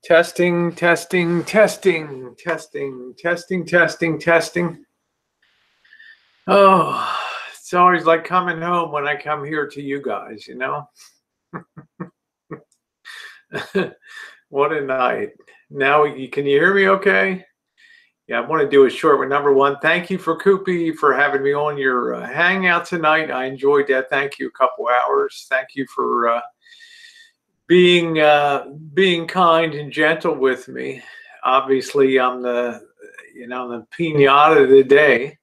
Testing, testing, testing, testing, testing, testing, testing. Oh, it's always like coming home when I come here to you guys, you know? What a night. Now, can you hear me okay? Yeah, I want to do a short one. Number one, thank you for Koopy for having me on your hangout tonight. I enjoyed that. Thank you. A couple hours. Thank you for being kind and gentle with me. Obviously, I'm the piñata of the day,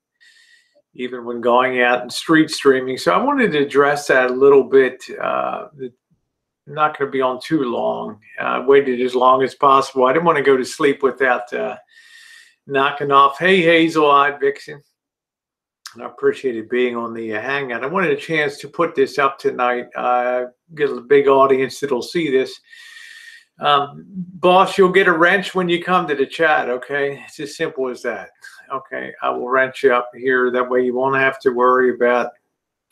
even when going out and street streaming. So I wanted to address that a little bit. I'm not going to be on too long. I waited as long as possible. I didn't want to go to sleep without knocking off. Hey, Hazel-eyed Vixen. I appreciated being on the hangout. I wanted a chance to put this up tonight. Get a big audience that'll see this. Boss, you'll get a wrench when you come to the chat, okay? It's as simple as that. Okay, I will wrench you up here. That way you won't have to worry about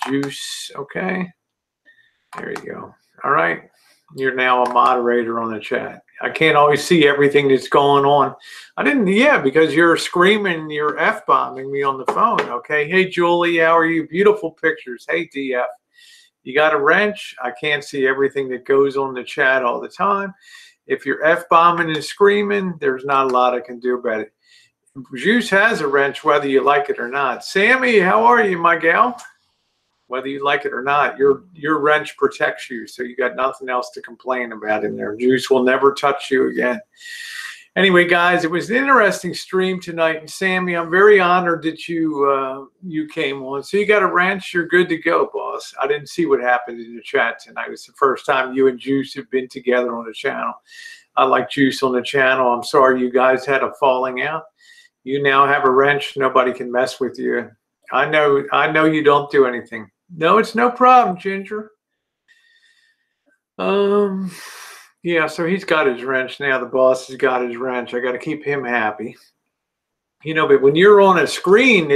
juice, okay? There you go. All right. You're now a moderator on the chat. I can't always see everything that's going on. Because you're screaming, you're F-bombing me on the phone, okay? Hey, Julie, how are you? Beautiful pictures. Hey, DF. You got a wrench? I can't see everything that goes on the chat all the time. If you're F-bombing and screaming, there's not a lot I can do about it. Juice has a wrench, whether you like it or not. Sammy, how are you, my gal? Whether you like it or not, your wrench protects you, so you got nothing else to complain about in there. Juice will never touch you again. Anyway, guys, it was an interesting stream tonight, and Sammy, I'm very honored that you came on. So you got a wrench, you're good to go, boss. I didn't see what happened in the chat tonight. It's the first time you and Juice have been together on the channel. I like Juice on the channel. I'm sorry you guys had a falling out. You now have a wrench. Nobody can mess with you. I know you don't do anything. No, it's no problem, Ginger. Yeah, so he's got his wrench now. The boss has got his wrench. I got to keep him happy. You know, but when you're on a screen,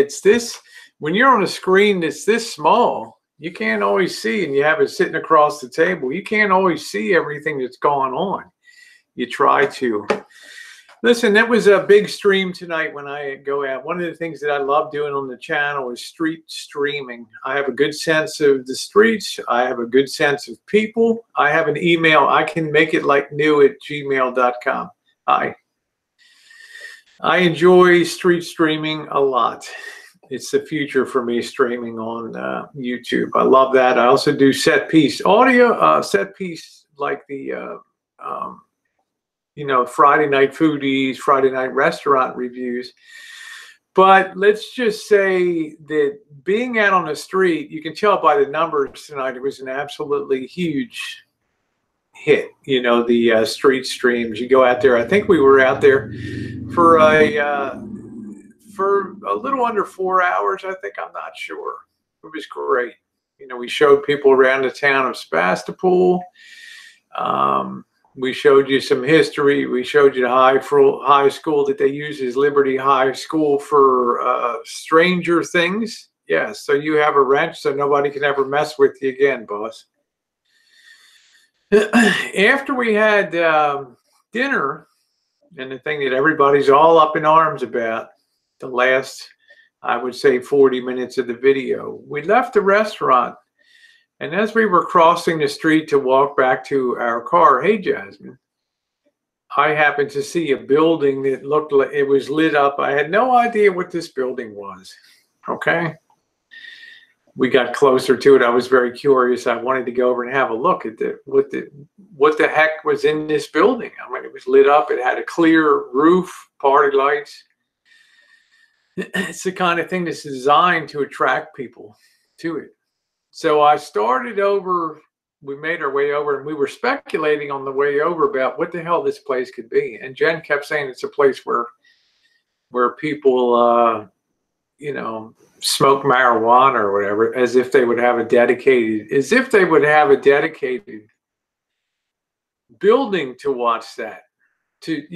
when you're on a screen that's this small, you can't always see, and you have it sitting across the table. You can't always see everything that's going on. You try to. Listen, that was a big stream tonight when I go out. One of the things that I love doing on the channel is street streaming. I have a good sense of the streets. I have a good sense of people. I have an email, icanmakeitlikenew@gmail.com. I enjoy street streaming a lot. It's the future for me, streaming on YouTube. I love that. I also do set piece audio, set piece like the Friday night foodies, Friday night restaurant reviews. But let's just say that being out on the street, you can tell by the numbers tonight, it was an absolutely huge hit. You know, the street streams. You go out there. I think we were out there for a little under 4 hours. I think, I'm not sure. It was great. You know, we showed people around the town of Sebastopol. We showed you some history. We showed you the high school that they use as Liberty High School for stranger things. Yeah, so you have a wrench so nobody can ever mess with you again, boss. After we had dinner, and the thing that everybody's all up in arms about, the last, I would say, 40 minutes of the video, we left the restaurant. And as we were crossing the street to walk back to our car, hey, Jasmine, I happened to see a building that looked like it was lit up. I had no idea what this building was, okay? We got closer to it. I was very curious. I wanted to go over and have a look at what the heck was in this building. I mean, it was lit up. It had a clear roof, party lights. It's the kind of thing that's designed to attract people to it. So I started over, we made our way over, and we were speculating on the way over about what the hell this place could be. And Jen kept saying it's a place where people, smoke marijuana or whatever, as if they would have a dedicated building to watch that, to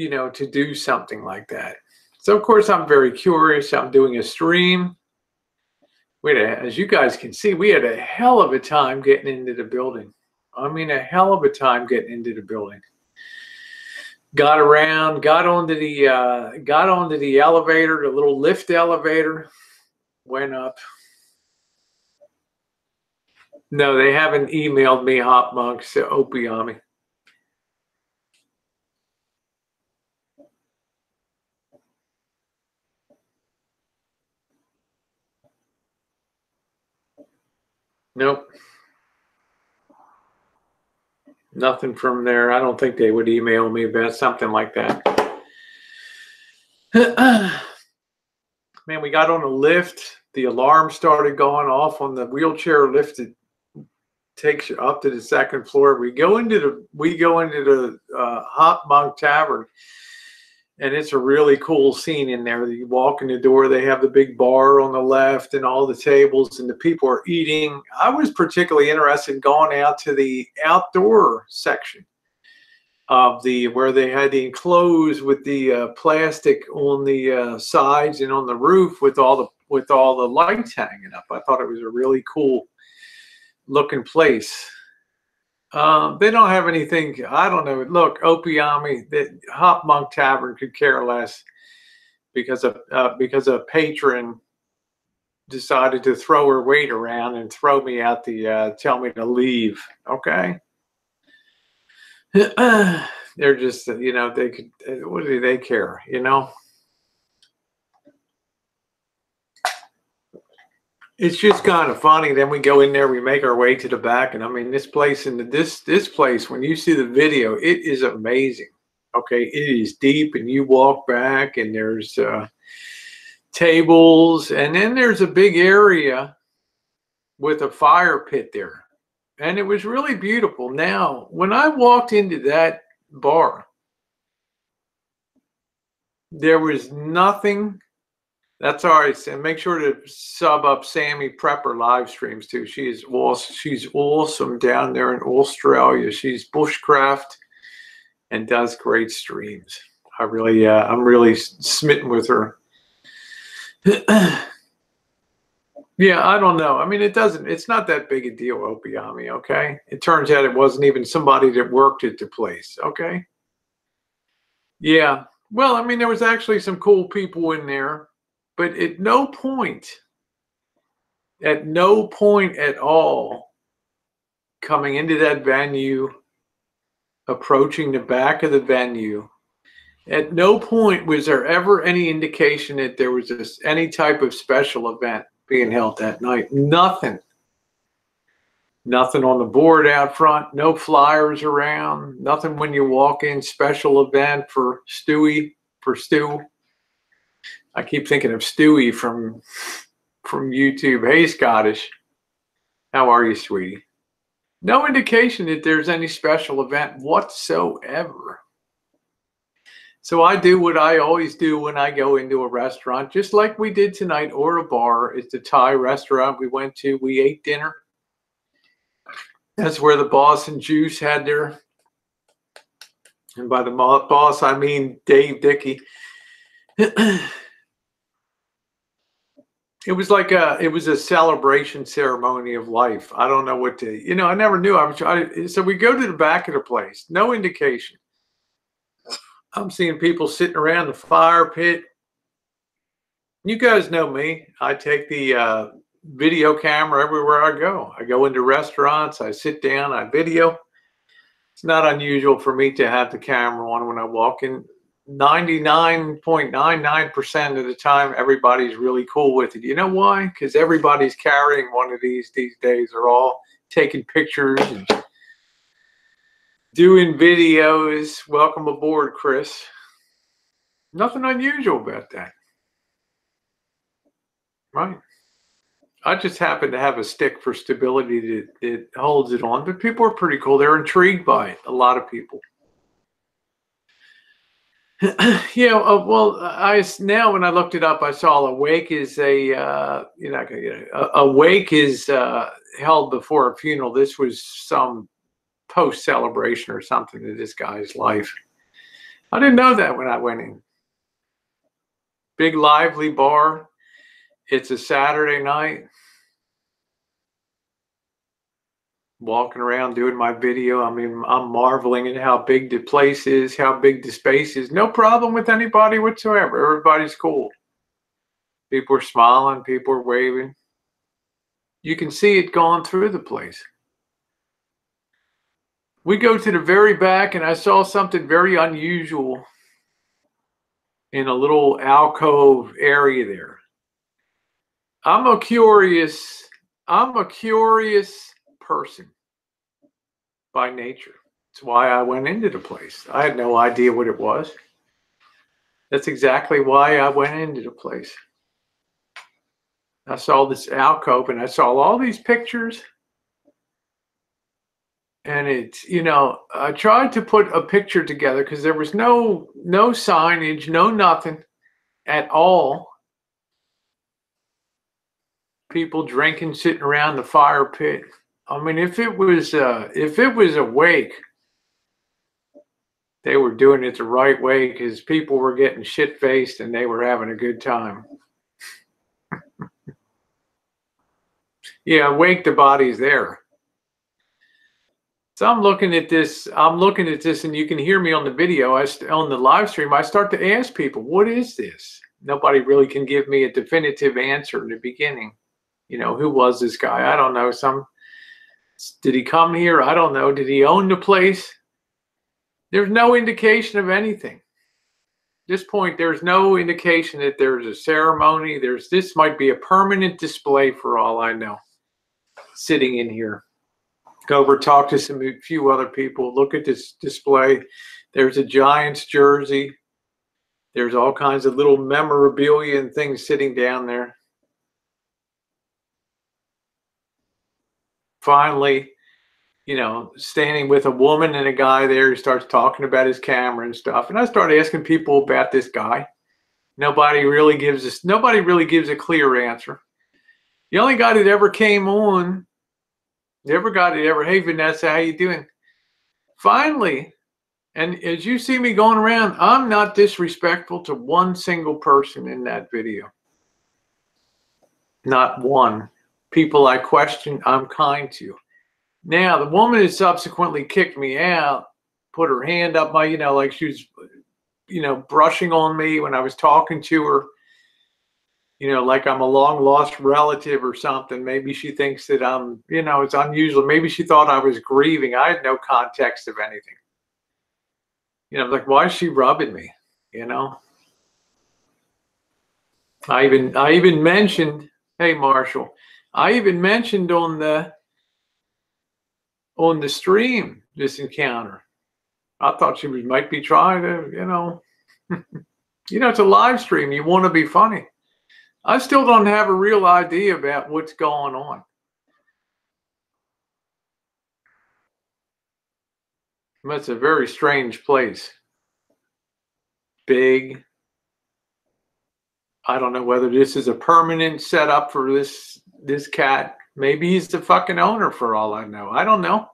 do something like that. So, of course, I'm very curious. I'm doing a stream. As you guys can see, we had a hell of a time getting into the building. I mean, a hell of a time getting into the building. got around, got onto the elevator, the little lift elevator, went up. No, they haven't emailed me, Hot Monks, to Opiami. Nope. Nothing from there. I don't think they would email me about something like that. Man, we got on a lift. The alarm started going off on the wheelchair lift. It takes you up to the second floor. We go into the Hot Monk Tavern, and it's a really cool scene in there. You walk in the door, they have the big bar on the left and all the tables, and the people are eating. I was particularly interested in going out to the outdoor section of where they had the enclosed with the plastic on the sides and on the roof with all the lights hanging up. I thought it was a really cool looking place. They don't have anything. I don't know. Look, Opiami, the Hot Monk Tavern could care less because a patron decided to throw her weight around and throw me out tell me to leave. Okay. They're just, they could. What do they care? It's just kind of funny. Then we go in there, we make our way to the back, and I mean, this place this place, when you see the video, it is amazing. Okay, it is deep, and you walk back, and there's tables, and then there's a big area with a fire pit there, and it was really beautiful. Now, when I walked into that bar, there was nothing. That's all right. And make sure to sub up Sammy Prepper live streams too. She's awesome down there in Australia. She's bushcraft and does great streams. I'm really smitten with her. Yeah, I don't know. I mean, it's not that big a deal, Opiami, okay? It turns out it wasn't even somebody that worked at the place, okay? Yeah. Well, I mean, there was actually some cool people in there. But at no point at all, coming into that venue, approaching the back of the venue, at no point was there ever any indication that there was any type of special event being held that night. Nothing. Nothing on the board out front, no flyers around, nothing when you walk in, special event for Stu. I keep thinking of Stewie from YouTube. Hey, Scottish. How are you, sweetie? No indication that there's any special event whatsoever. So I do what I always do when I go into a restaurant, just like we did tonight, or a bar. It's a Thai restaurant we went to. We ate dinner. That's where the boss and Juice had their, and by the boss, I mean Dave Dickey. It was a celebration ceremony of life. I don't know what to, I never knew. So we go to the back of the place, no indication. I'm seeing people sitting around the fire pit. You guys know me. I take the video camera everywhere I go. I go into restaurants, I sit down, I video. It's not unusual for me to have the camera on when I walk in. 99.99% of the time, everybody's really cool with it. You know why? Because everybody's carrying one of these days. They're all taking pictures and doing videos. Welcome aboard, Chris. Nothing unusual about that. Right. I just happen to have a stick for stability that holds it on, but people are pretty cool. They're intrigued by it. A lot of people. Well, now when I looked it up, I saw a wake is a wake is held before a funeral. This was some post celebration or something to this guy's life. I didn't know that when I went in. Big lively bar. It's a Saturday night. walking around doing my video. I mean, I'm marveling at how big the place is, how big the space is. No problem with anybody whatsoever. Everybody's cool. People are smiling, people are waving. You can see it going through the place. We go to the very back, and I saw something very unusual in a little alcove area there. I'm a curious person by nature. That's why I went into the place. I had no idea what it was. That's exactly why I went into the place. I saw this alcove and I saw all these pictures. And it's, you know, I tried to put a picture together because there was no signage, no nothing at all. People drinking, sitting around the fire pit. I mean, if it was awake, they were doing it the right way because people were getting shit-faced and they were having a good time. Yeah, awake, the body's there. So I'm looking at this, and you can hear me on the video. On the live stream, I start to ask people, what is this? Nobody really can give me a definitive answer in the beginning. You know, who was this guy? I don't know. Did he come here? I don't know. Did he own the place? There's no indication of anything. At this point, there's no indication that there's a ceremony. This might be a permanent display for all I know. Sitting in here. Go over, talk to a few other people. Look at this display. There's a Giants jersey. There's all kinds of little memorabilia and things sitting down there. Finally, you know, standing with a woman and a guy there, he starts talking about his camera and stuff. And I started asking people about this guy. Nobody really gives a clear answer. The only guy that ever came on, hey Vanessa, how you doing? Finally, and as you see me going around, I'm not disrespectful to one single person in that video. Not one. People I question, I'm kind to. Now, the woman that subsequently kicked me out, put her hand up my, like she was, brushing on me when I was talking to her, like I'm a long lost relative or something. Maybe she thinks that I'm, it's unusual. Maybe she thought I was grieving. I had no context of anything. Like, why is she rubbing me? I even mentioned, hey, Marshall, I even mentioned on the stream this encounter. I thought she might be trying to, it's a live stream. You want to be funny. I still don't have a real idea about what's going on. It's a very strange place. Big. I don't know whether this is a permanent setup for this cat. Maybe he's the fucking owner for all I know. I don't know.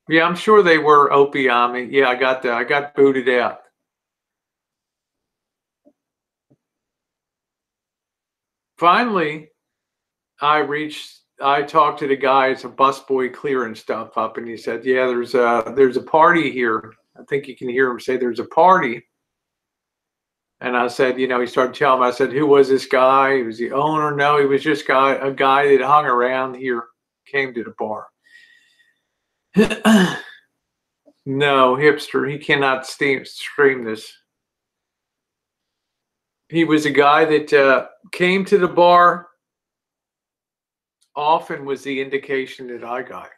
Yeah, I'm sure they were opiami. Yeah, I got booted out. Finally, I talked to the guy, it's a busboy clearing stuff up, and he said, yeah, there's a party here. I think you can hear him say there's a party. And I said, he started telling me, I said, who was this guy? Was the owner? No, he was just a guy that hung around here, came to the bar. No, hipster, he cannot stream this. He was a guy that came to the bar often, was the indication that I got.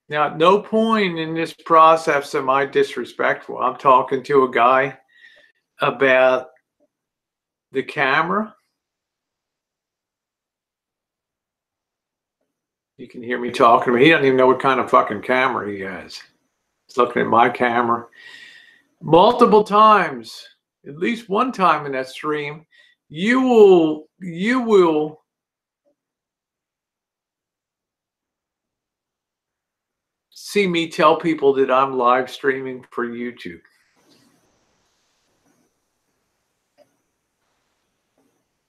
Now, at no point in this process am I disrespectful. I'm talking to a guy about the camera. You can hear me talking to him. He doesn't even know what kind of fucking camera he has. He's looking at my camera. Multiple times, at least one time in that stream, you will see me tell people that I'm live streaming for YouTube.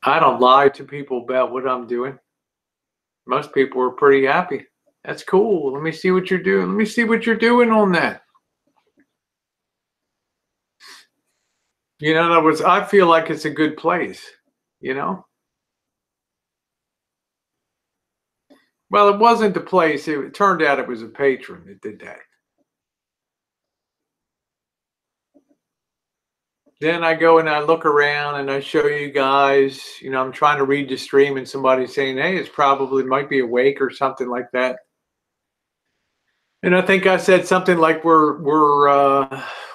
I don't lie to people about what I'm doing. Most people are pretty happy. That's cool. Let me see what you're doing. Let me see what you're doing on that. You know, in other words, I feel like it's a good place, you know? Well, it wasn't the place. It turned out it was a patron that did that. Then I go and I look around and I show you guys, you know, I'm trying to read the stream and somebody's saying, hey, it's probably might be awake or something like that. And I think I said something like we're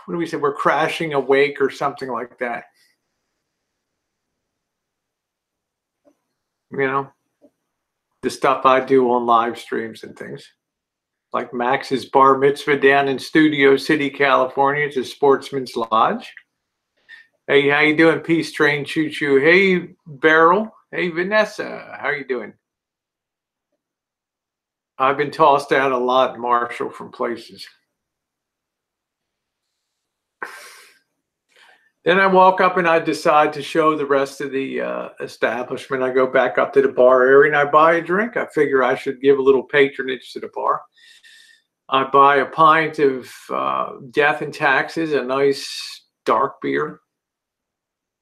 what do we say? We're crashing awake or something like that. You know, the stuff I do on live streams and things. Like Max's bar mitzvah down in Studio City, California. It's a Sportsman's Lodge. Hey, how you doing? Peace Train Choo Choo. Hey, Beryl. Hey, Vanessa. How you doing? I've been tossed out a lot, Marshall, from places. Then I walk up and I decide to show the rest of the establishment. I go back up to the bar area and I buy a drink. I figure I should give a little patronage to the bar. I buy a pint of Death and Taxes, a nice dark beer.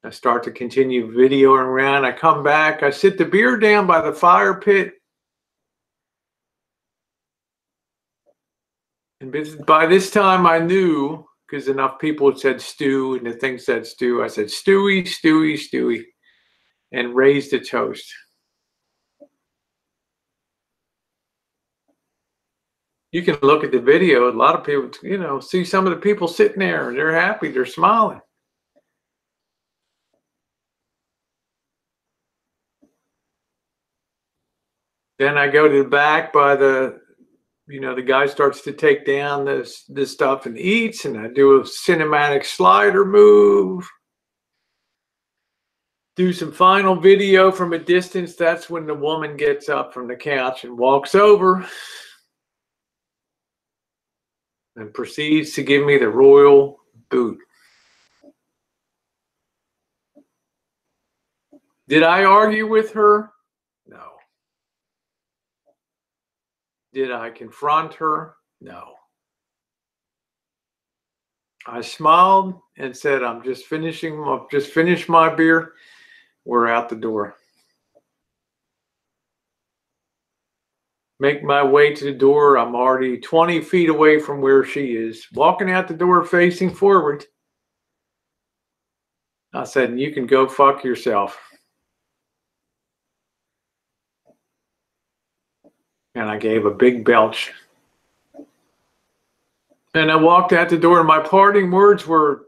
I start to continue videoing around. I come back. I sit the beer down by the fire pit. And by this time I knew, because enough people had said stew and the thing said stew, I said stewy, stewy, stewy, and raised a toast. You can look at the video. A lot of people, you know, see some of the people sitting there. They're happy. They're smiling. Then I go to the back by the, you know, the guy starts to take down this stuff and eats, and I do a cinematic slider move. Do some final video from a distance. That's when the woman gets up from the couch and walks over and proceeds to give me the royal boot. Did I argue with her? No. Did I confront her? No. I smiled and said, I've just finished my beer. We're out the door. Make my way to the door. I'm already 20 feet away from where she is, walking out the door facing forward. I said, you can go fuck yourself. And I gave a big belch. And I walked out the door, and my parting words were,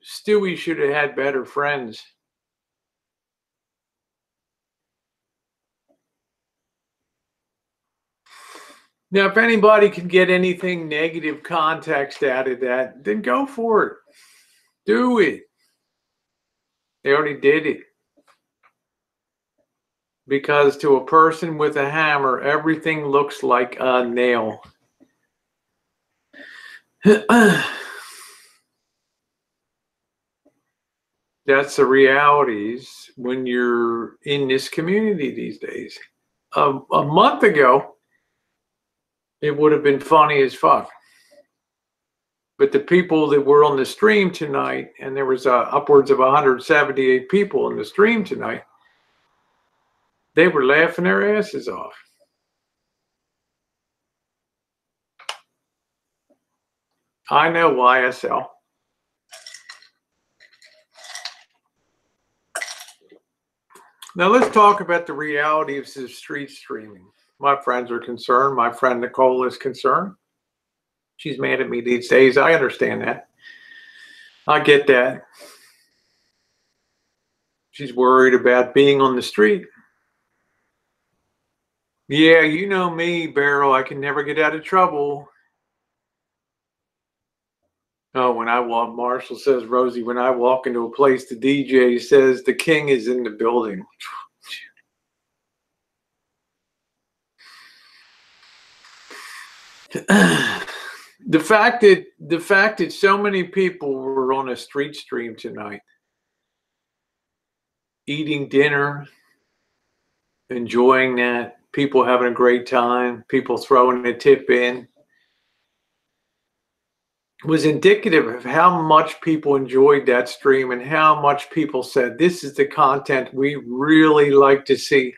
Stewie should have had better friends. Now, if anybody can get anything negative context out of that, then go for it. Do it. They already did it. Because to a person with a hammer, everything looks like a nail. That's the realities when you're in this community these days. A month ago, it would have been funny as fuck. But the people that were on the stream tonight, and there was upwards of 178 people on the stream tonight, they were laughing their asses off. I know YSL. Now let's talk about the reality of street streaming. My friends are concerned. My friend Nicole is concerned. She's mad at me these days. I understand that. I get that. She's worried about being on the street. Yeah, you know me, Beryl. I can never get out of trouble. Oh, when I walk, Marshall says, Rosie, when I walk into a place, the DJ says the king is in the building. The fact that so many people were on a street stream tonight eating dinner, enjoying that, people having a great time, people throwing a tip in, was indicative of how much people enjoyed that stream and how much people said, this is the content we really like to see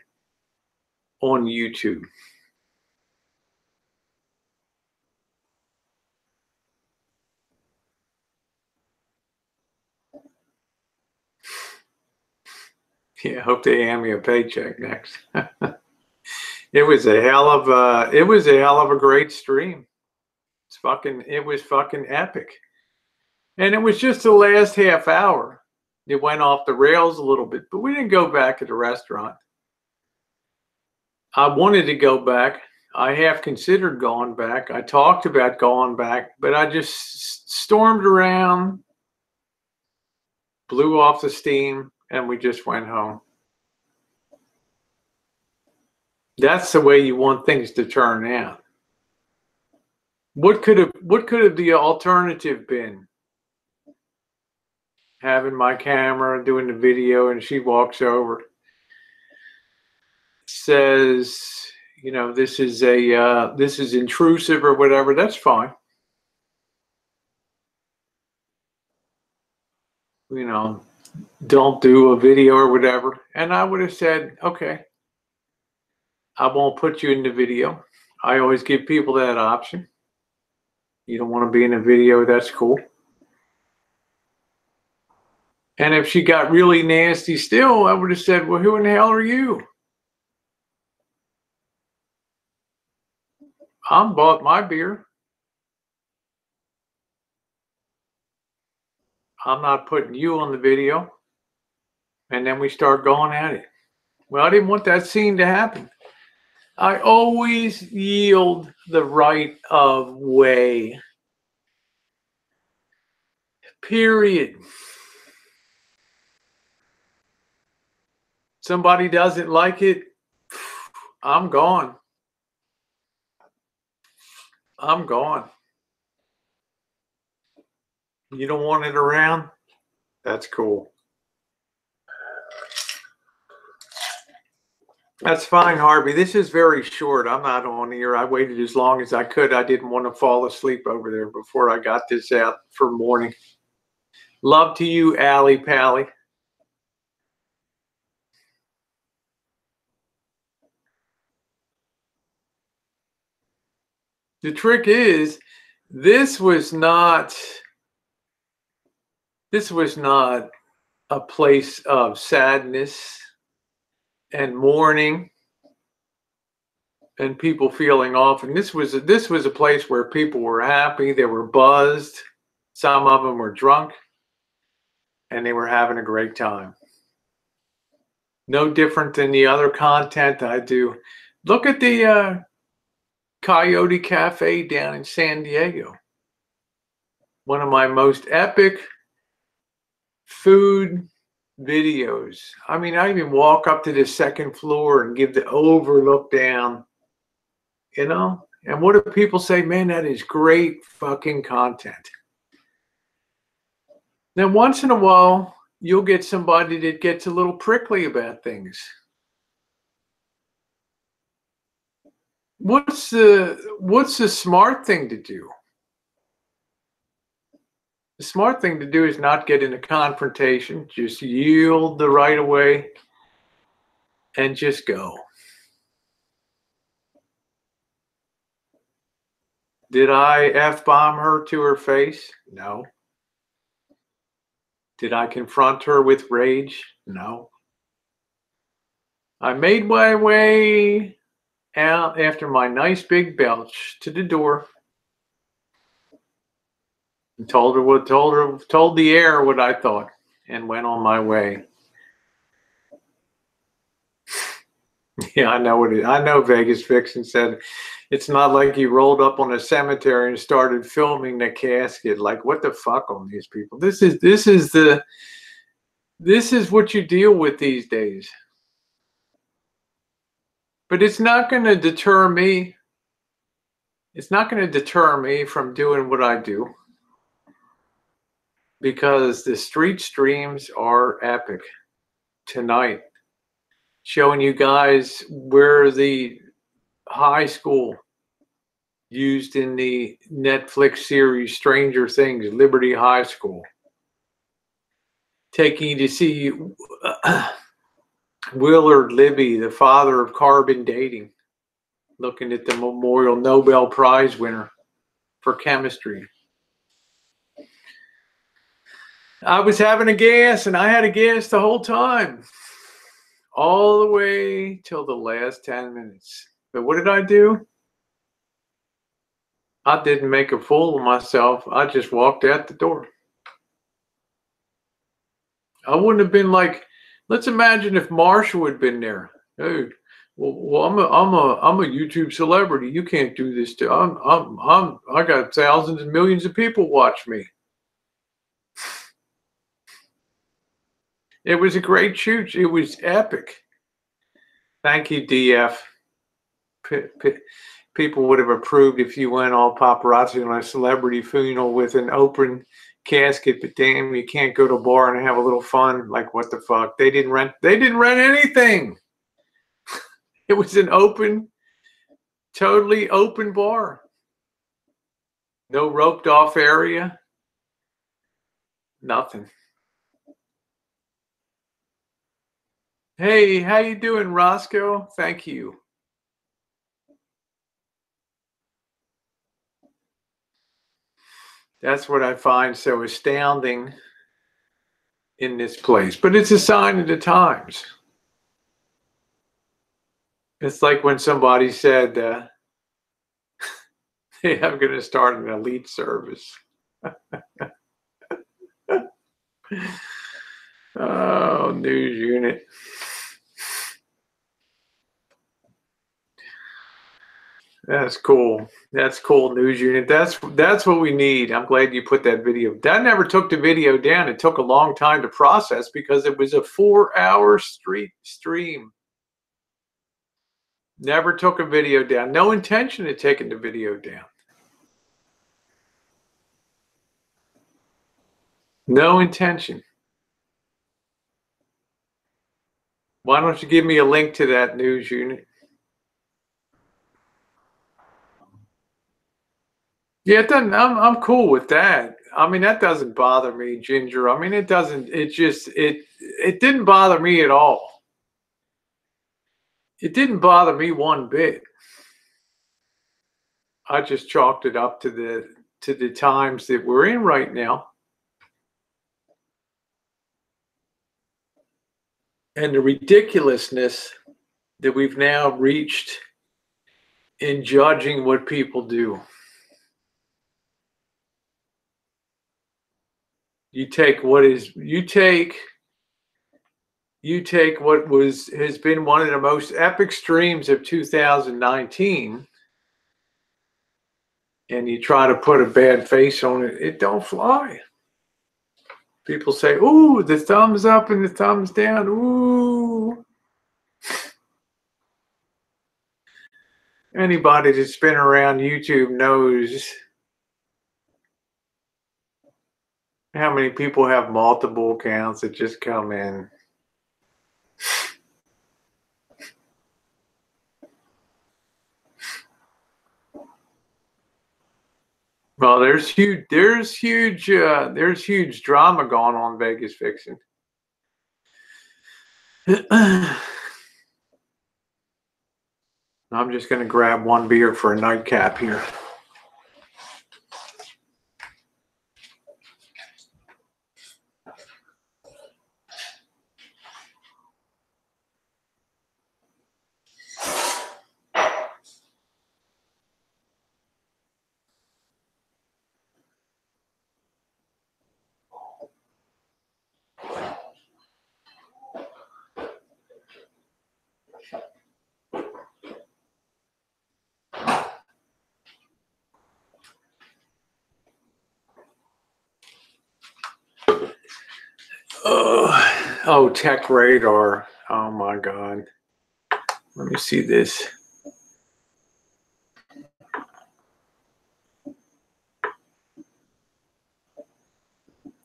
on YouTube. Yeah, hope they hand me a paycheck next. It was a hell of a great stream. It was fucking epic. And it was just the last half hour. It went off the rails a little bit, but we didn't go back to the restaurant. I wanted to go back. I have considered going back. I talked about going back, but I just stormed around, blew off the steam, and we just went home. That's the way you want things to turn out. What could have the alternative been? Having my camera, doing the video, and she walks over, says, you know, this is intrusive or whatever. That's fine. You know, don't do a video or whatever. And I would have said, okay, I won't put you in the video. I always give people that option. You don't want to be in a video, that's cool. And if she got really nasty still, I would have said, well, who in the hell are you? I bought my beer. I'm not putting you on the video. And then we start going at it. Well, I didn't want that scene to happen. I always yield the right of way. Period. Somebody doesn't like it, I'm gone. I'm gone. You don't want it around? That's cool. That's fine, Harvey. This is very short. I'm not on here. I waited as long as I could. I didn't want to fall asleep over there before I got this out for morning. Love to you, Allie Pally. The trick is, this was not a place of sadness and mourning and people feeling off. And this was a place where people were happy. They were buzzed. Some of them were drunk, and they were having a great time. No different than the other content I do. Look at the Coyote Cafe down in San Diego. One of my most epic food videos. I mean, I even walk up to the second floor and give the overlook down, you know? And what do people say? Man, that is great fucking content. Now, once in a while, you'll get somebody that gets a little prickly about things. What's the smart thing to do? The smart thing to do is not get in a confrontation. Just yield the right of way and just go. Did I F-bomb her to her face? No. Did I confront her with rage? No. I made my way out after my nice big belch to the door and told the air what I thought and went on my way. Yeah, I know what it is. I know Vegas Vixen said it's not like you rolled up on a cemetery and started filming the casket. Like, what the fuck on these people? This is what you deal with these days. But it's not going to deter me. It's not going to deter me from doing what I do, because the street streams are epic. tonight, showing you guys where the high school used in the Netflix series Stranger Things, Liberty High School. Taking you to see Willard Libby, the father of carbon dating, looking at the Memorial Nobel Prize winner for chemistry. I was having a gas, and I had a gas the whole time, all the way till the last 10 minutes. But what did I do? I didn't make a fool of myself. I just walked out the door. I wouldn't have been like, let's imagine if Marshall had been there. Hey, well, I'm a YouTube celebrity. You can't do this to. I got thousands and millions of people watch me. It was a great shoot. It was epic. Thank you, DF. People would have approved if you went all paparazzi on a celebrity funeral with an open casket, but damn, you can't go to a bar and have a little fun. Like, what the fuck? They didn't rent anything. It was an open, totally open bar. No roped off area. Nothing. Hey, how you doing, Roscoe? Thank you. That's what I find so astounding in this place. But it's a sign of the times. It's like when somebody said, hey, I'm going to start an elite service. Oh, news unit. That's cool. That's cool, news unit. That's what we need. I'm glad you put that video. That never took the video down. It took a long time to process because it was a 4-hour stream. Never took a video down. No intention of taking the video down. No intention. Why don't you give me a link to that, news unit? Yeah, it doesn't. I'm cool with that. I mean, that doesn't bother me, Ginger. I mean, it doesn't. It didn't bother me at all. It didn't bother me one bit. I just chalked it up to the times that we're in right now, and the ridiculousness that we've now reached in judging what people do. You take what has been one of the most epic streams of 2019, and you try to put a bad face on it. It don't fly. People say, "Ooh, the thumbs up and the thumbs down." Ooh. Anybody that's been around YouTube knows how many people have multiple accounts that just come in. Well, there's huge drama going on in Vegas Fiction. I'm just going to grab one beer for a nightcap here. Oh, Tech Radar. Oh my God. Let me see this.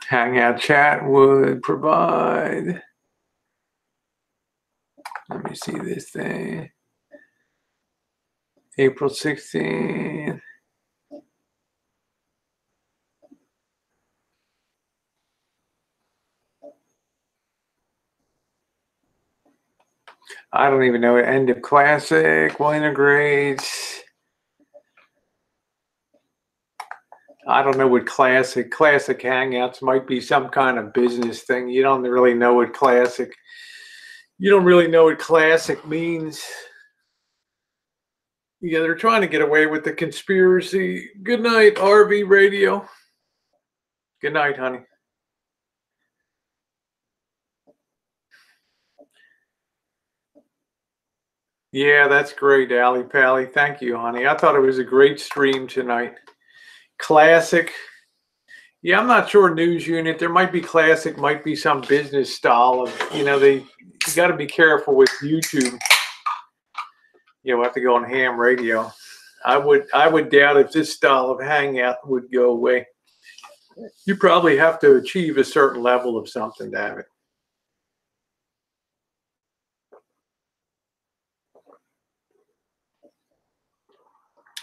Hangout chat would provide me see this thing. April 16th. I don't even know. End of classic, winter grades. I don't know what classic hangouts might be some kind of business thing. You don't really know what classic. You don't really know what classic means. Yeah, they're trying to get away with the conspiracy. Good night, RV Radio. Good night, honey. Yeah, that's great, Allie Pally. Thank you, honey. I thought it was a great stream tonight. Classic. Yeah, I'm not sure news unit. There might be classic, might be some business style of, you got to be careful with YouTube. We'll have to go on ham radio. I would doubt if this style of hangout would go away. You probably have to achieve a certain level of something to have it.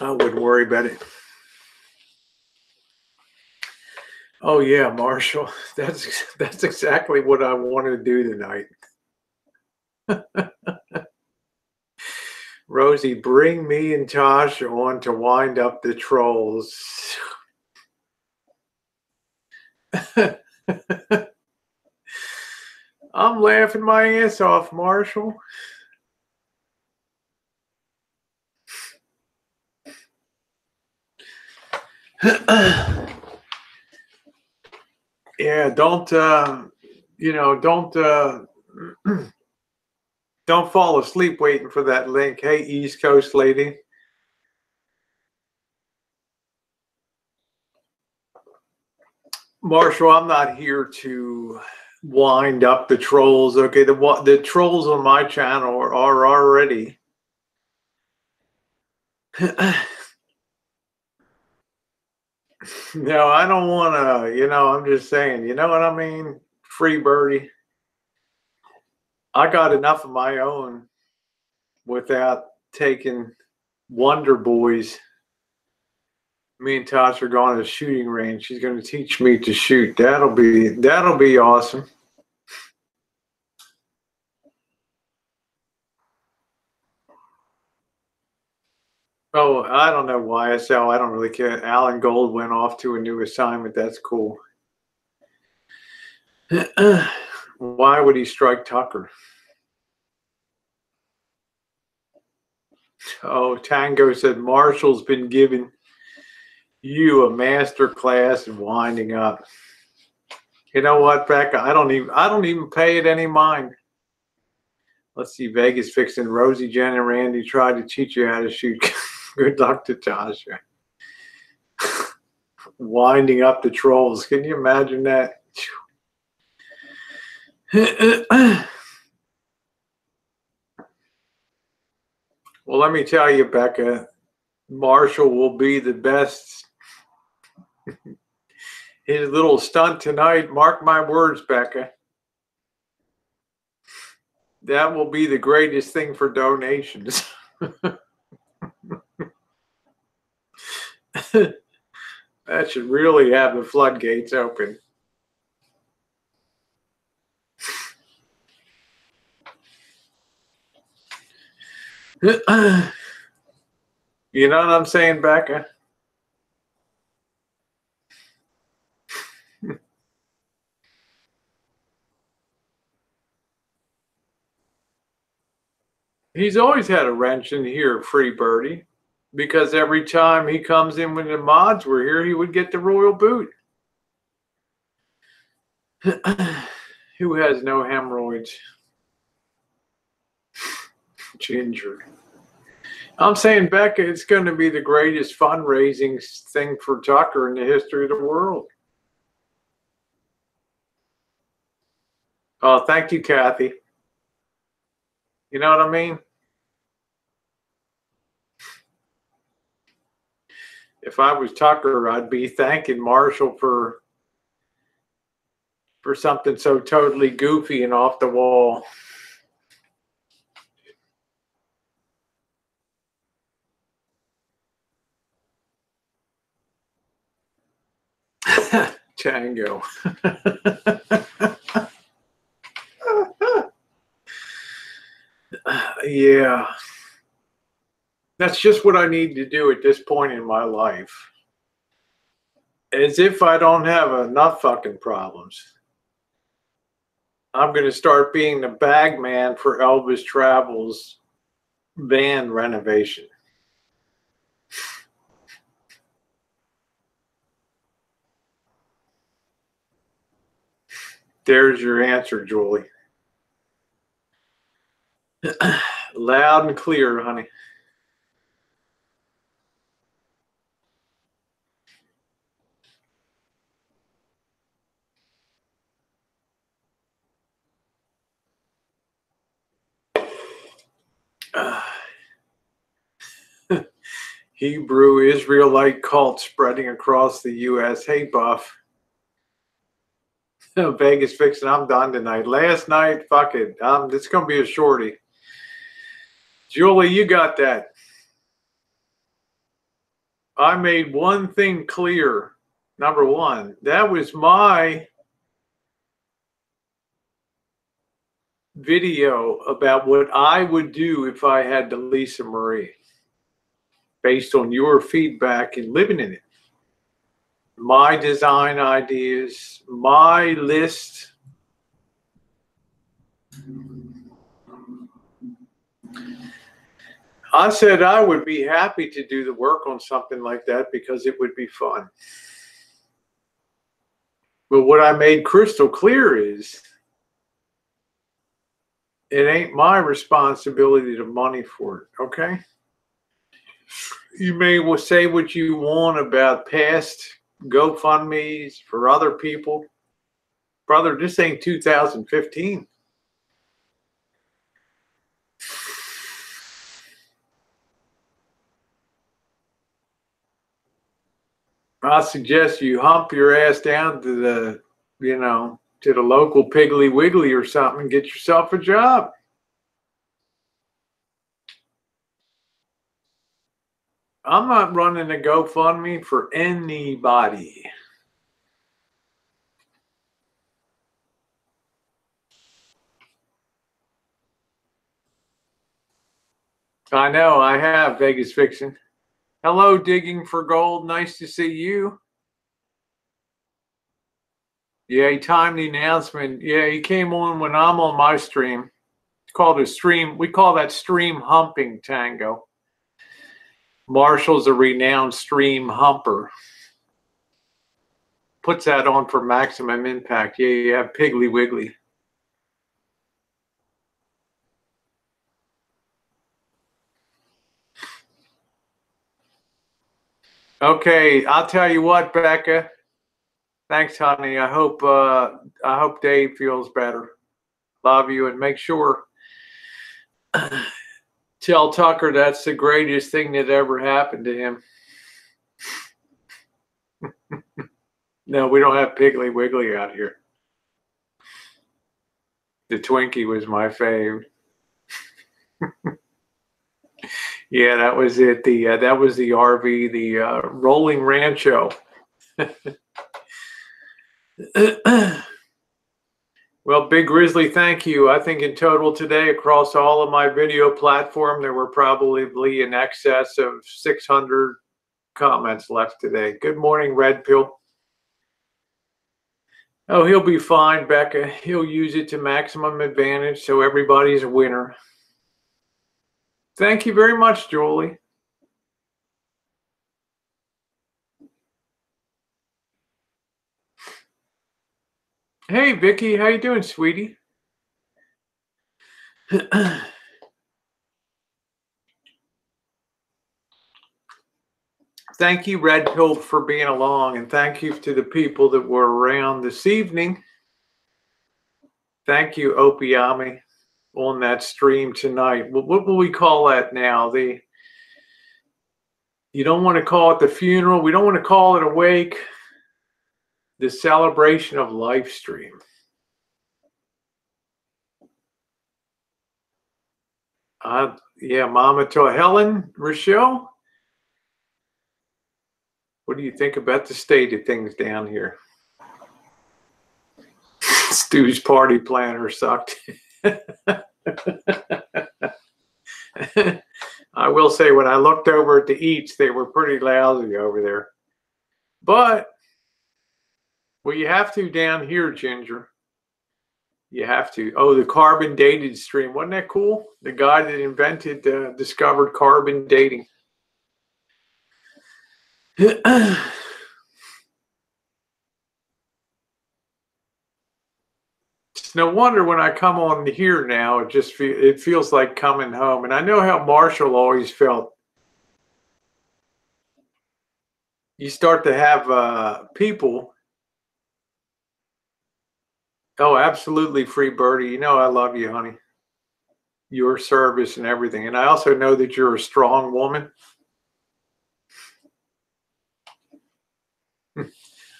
I wouldn't worry about it. Oh yeah, Marshall. That's exactly what I want to do tonight. Rosie, bring me and Tasha on to wind up the trolls. I'm laughing my ass off, Marshall. Yeah, don't don't fall asleep waiting for that link. Hey, East Coast lady. Marshall, I'm not here to wind up the trolls. Okay, the trolls on my channel are already. No, I don't want to, I'm just saying, you know what I mean? Free birdie. I got enough of my own without taking Wonder Boys. Me and Tasha are going to the shooting range. She's going to teach me to shoot. That'll be awesome. Oh, I don't know YSL. I don't really care. Alan Gold went off to a new assignment. That's cool. Why would he strike Tucker? Oh, Tango said Marshall's been giving you a master class in winding up. You know what, Becca? I don't even pay it any mind. Let's see, Vegas fixing. Rosie, Jen, and Randy tried to teach you how to shoot. Good luck to Tasha. Winding up the trolls. Can you imagine that? Well, let me tell you, Becca, Marshall will be the best. His little stunt tonight, mark my words, Becca. That will be the greatest thing for donations. That should really have the floodgates open. You know what I'm saying, Becca? He's always had a wrench in here, Free Birdie, because every time he comes in when the mods were here, he would get the royal boot. Who has no hemorrhoids? Ginger. I'm saying, Becca, it's going to be the greatest fundraising thing for Tucker in the history of the world. Oh, thank you, Kathy. You know what I mean? If I was Tucker, I'd be thanking Marshall for something so totally goofy and off the wall. Tango. Yeah. That's just what I need to do at this point in my life. As if I don't have enough fucking problems. I'm going to start being the bag man for Elvis Travel's van renovation. There's your answer, Julie. Loud and clear, honey. Hebrew Israelite cult spreading across the U.S. Hey, Buff. Vegas fixing. I'm done tonight. Last night, fuck it. It's going to be a shorty. Julie, you got that. I made one thing clear. Number one, that was my video about what I would do if I had the Lisa Marie, based on your feedback and living in it. My design ideas, my list. I said I would be happy to do the work on something like that because it would be fun. But what I made crystal clear is it ain't my responsibility to money for it, okay? You may well say what you want about past GoFundMes for other people. Brother, this ain't 2015. I suggest you hump your ass down to the, to the local Piggly Wiggly or something and get yourself a job. I'm not running a GoFundMe for anybody. I know, I have, Vegas Fiction. Hello, Digging for Gold. Nice to see you. Yeah, he timed the announcement. Yeah, he came on when I'm on my stream. It's called a stream. We call that stream humping, Tango. Marshall's a renowned stream humper. Puts that on for maximum impact. Yeah, you have Piggly Wiggly. Okay, I'll tell you what, Becca. Thanks, honey. I hope Dave feels better. Love you, and make sure tell Tucker that's the greatest thing that ever happened to him. No, we don't have Piggly Wiggly out here. The Twinkie was my fave. Yeah, that was it. That was the RV, the rolling Rancho. Well, Big Grizzly, thank you. I think in total today, across all of my video platform, there were probably in excess of 600 comments left today. Good morning, Red Pill. Oh, he'll be fine, Becca. He'll use it to maximum advantage, so everybody's a winner. Thank you very much, Julie. Hey, Vicky, how you doing, sweetie? Thank you, Red Pill, for being along, and thank you to the people that were around this evening. Thank you, Opiami, on that stream tonight. What will we call that now? You don't want to call it the funeral. We don't want to call it a wake. The celebration of life stream. Yeah, Mama to Helen, Rochelle. What do you think about the state of things down here? Stu's party planner sucked. I will say, when I looked over at the eats, they were pretty lousy over there. But, well, you have to down here, Ginger. You have to. Oh, the carbon dated stream. Wasn't that cool? The guy that invented, discovered carbon dating. It's no wonder when I come on here now, it feels like coming home. And I know how Marshall always felt. You start to have people. Oh, absolutely, Free Birdie. You know I love you, honey. Your service and everything. And I also know that you're a strong woman.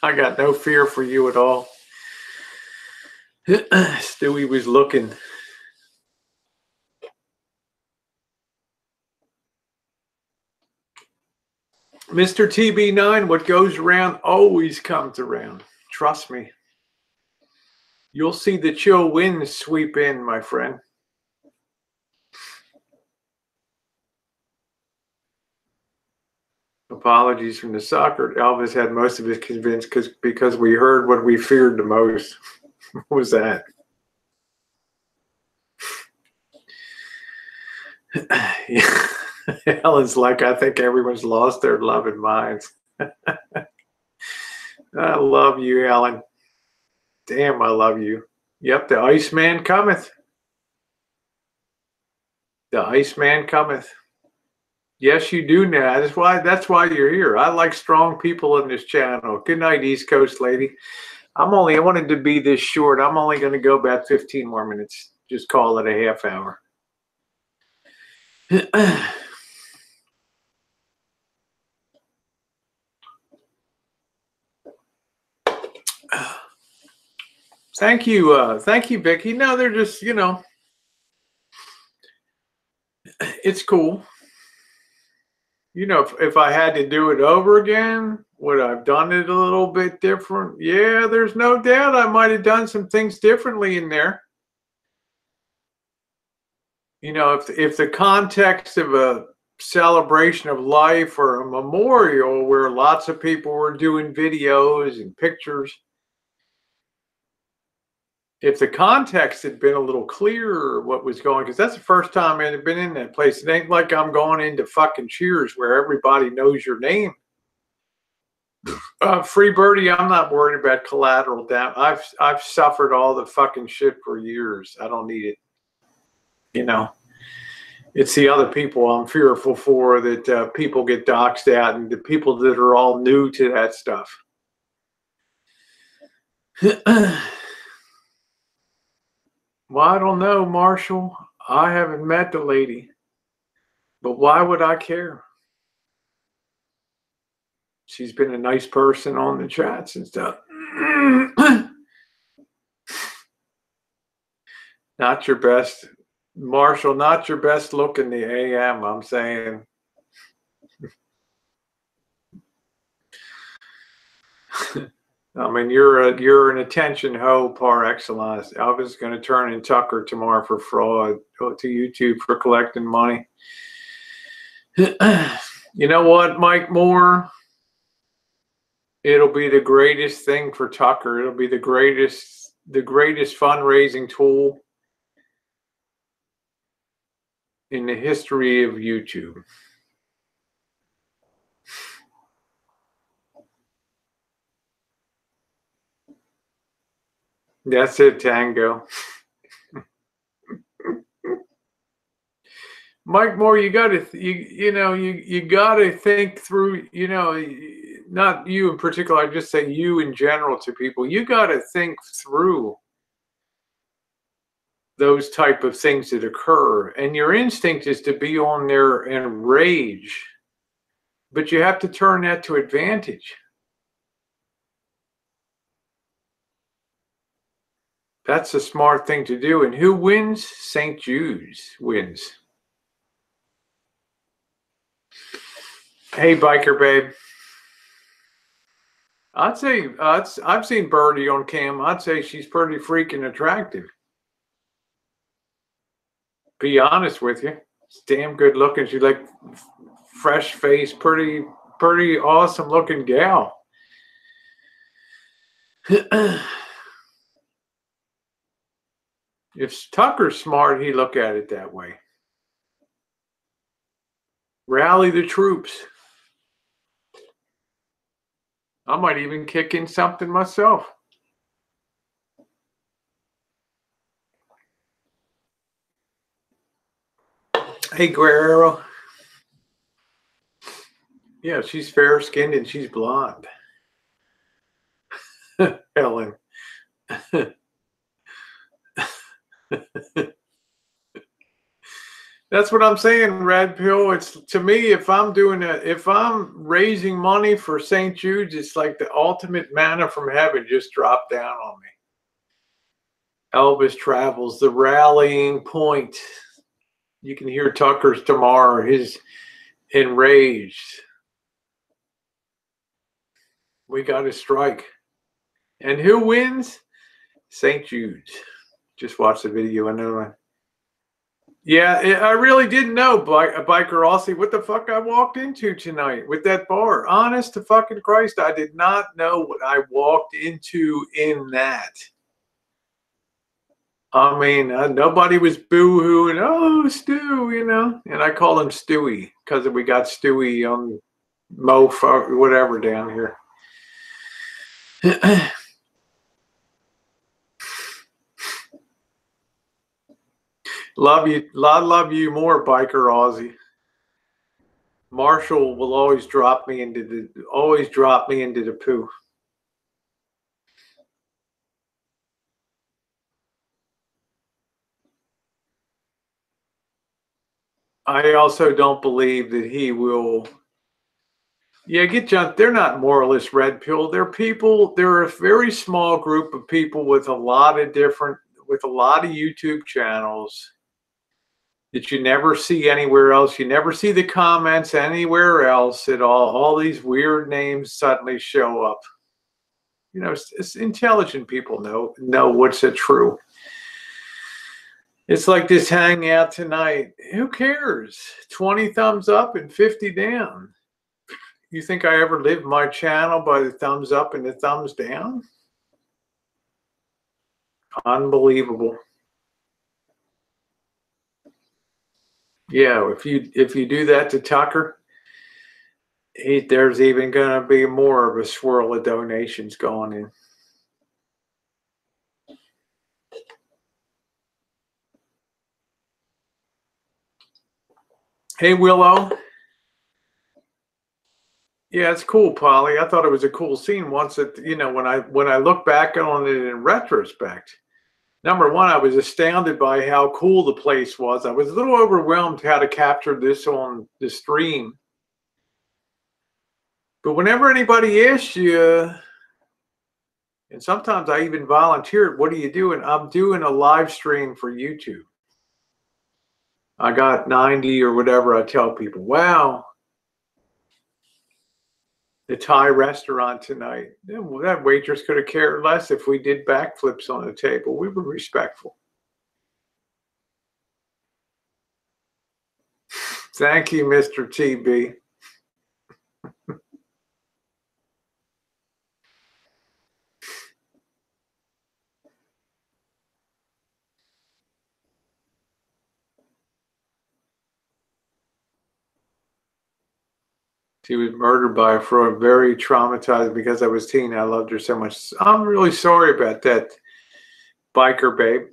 I got no fear for you at all. Stewie was looking. Mr. TB9, what goes around always comes around. Trust me. You'll see the chill winds sweep in, my friend. Apologies from the soccer. Elvis had most of his convinced because we heard what we feared the most. What was that? Ellen's like, I think everyone's lost their loving minds. I love you, Ellen. Damn, I love you. Yep, the Iceman cometh. The Iceman cometh. Yes, you do now. That's why you're here. I like strong people in this channel. Good night, East Coast lady. I wanted to be this short. I'm only going to go about 15 more minutes. Just call it a half hour. Thank you, Vicky. No, they're just, it's cool. If I had to do it over again, would I have done it a little bit different? Yeah, there's no doubt I might have done some things differently in there. If the context of a celebration of life or a memorial where lots of people were doing videos and pictures, if the context had been a little clearer what was going, because that's the first time I had been in that place. It ain't like I'm going into fucking Cheers where everybody knows your name. Free Birdie, I'm not worried about collateral damage. I've suffered all the fucking shit for years. I don't need it. It's the other people I'm fearful for, that people get doxxed out, and the people that are all new to that stuff. Well, I don't know, Marshall. I haven't met the lady. But why would I care? She's been a nice person on the chats and stuff. Not your best, Marshall, not your best look in the AM, I'm saying. I mean, you're an attention hoe par excellence. Elvis is going to turn in Tucker tomorrow for fraud. Go to YouTube for collecting money. You know what, Mike Moore? It'll be the greatest thing for Tucker. It'll be the greatest fundraising tool in the history of YouTube. That's it, Tango. Mike Moore, you got to you got to think through. Not you in particular. I just say you in general to people. You got to think through those type of things that occur, and your instinct is to be on there and rage, but you have to turn that to advantage. That's a smart thing to do. And who wins? St. Jude's wins. Hey, biker babe. I'd say I've seen Birdie on cam. I'd say she's pretty freaking attractive. Be honest with you, she's damn good looking. She's like fresh face, pretty awesome looking gal. If Tucker's smart, he'd look at it that way. Rally the troops. I might even kick in something myself. Hey, Guerrero. Yeah, she's fair skinned and she's blonde. Helen. That's what I'm saying, Red Pill. It's to me, if I'm raising money for St. Jude's, it's like the ultimate manna from heaven just dropped down on me. Elvis Travels, the rallying point. You can hear Tucker's tomorrow. He's enraged. We got to strike. And who wins? St. Jude's. Just watch the video. I know. Yeah, I really didn't know, Biker Rosie, what the fuck I walked into tonight with that bar. Honest to fucking Christ, I did not know what I walked into in that. I mean, nobody was boo-hooing, oh, Stu, you know. And I call him Stewie because we got Stewie on Mofo, whatever down here. Love you. Love you more, Biker Aussie. Marshall will always drop me into the poo. I also don't believe that he will. Yeah, get jumped. They're not moralist, Red Pill. They're people. They're a very small group of people with a lot of YouTube channels that you never see anywhere else. You never see the comments anywhere else at all. All these weird names suddenly show up. You know, it's intelligent people know what's true. It's like this hangout tonight. Who cares? 20 thumbs up and 50 down. You think I ever lived my channel by the thumbs up and the thumbs down? Unbelievable. Yeah, if you do that to Tucker, there's even going to be more of a swirl of donations going in. Hey, Willow. Yeah, it's cool, Polly. I thought it was a cool scene once that, you know, when I look back on it in retrospect. Number one, I was astounded by how cool the place was. I was a little overwhelmed how to capture this on the stream. But whenever anybody asks you, and sometimes I even volunteered, what are you doing? I'm doing a live stream for YouTube. I got 90 or whatever. I tell people, wow, the Thai restaurant tonight. Well, that waitress could have cared less if we did backflips on the table. We were respectful. Thank you, Mr. TB. She was murdered by a fraud, very traumatized because I was teen. I loved her so much. I'm really sorry about that, biker babe.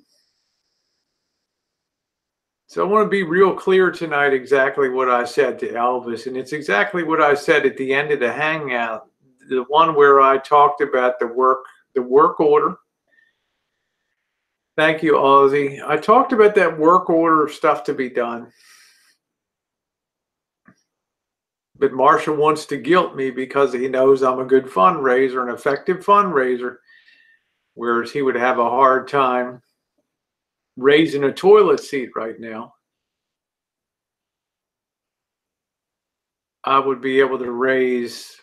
So I want to be real clear tonight exactly what I said to Elvis. And it's exactly what I said at the end of the hangout. The one where I talked about the work order. Thank you, Ozzy. I talked about that work order of stuff to be done. But Marshall wants to guilt me because he knows I'm a good fundraiser, an effective fundraiser, whereas he would have a hard time raising a toilet seat right now. I would be able to raise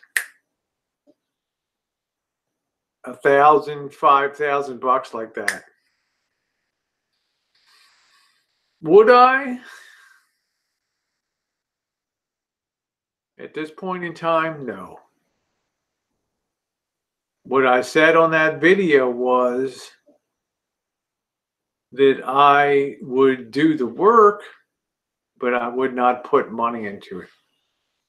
$1,000, $5,000 like that. Would I? At this point in time, no. What I said on that video was that I would do the work, but I would not put money into it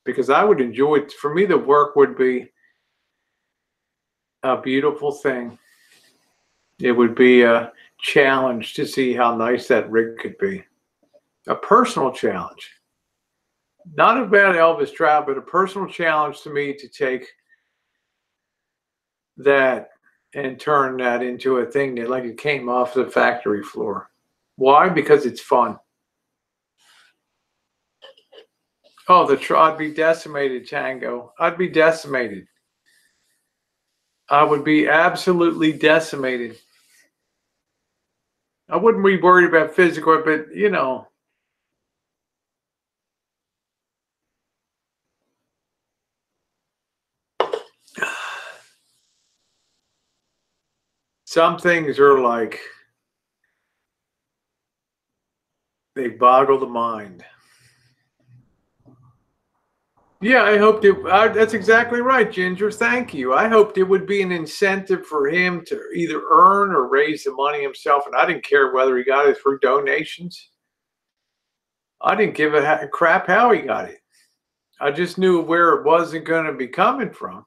because I would enjoy it. For me, the work would be a beautiful thing. It would be a challenge to see how nice that rig could be. A personal challenge. Not about Elvis Trout, but a personal challenge to me to take that and turn that into a thing that like it came off the factory floor. Why? Because it's fun. Oh, I'd be decimated, Tango. I'd be decimated. I would be absolutely decimated. I wouldn't be worried about physical, but you know. Some things are like, they boggle the mind. Yeah, I hoped it. That's exactly right, Ginger. Thank you. I hoped it would be an incentive for him to either earn or raise the money himself. And I didn't care whether he got it through donations. I didn't give a crap how he got it. I just knew where it wasn't going to be coming from.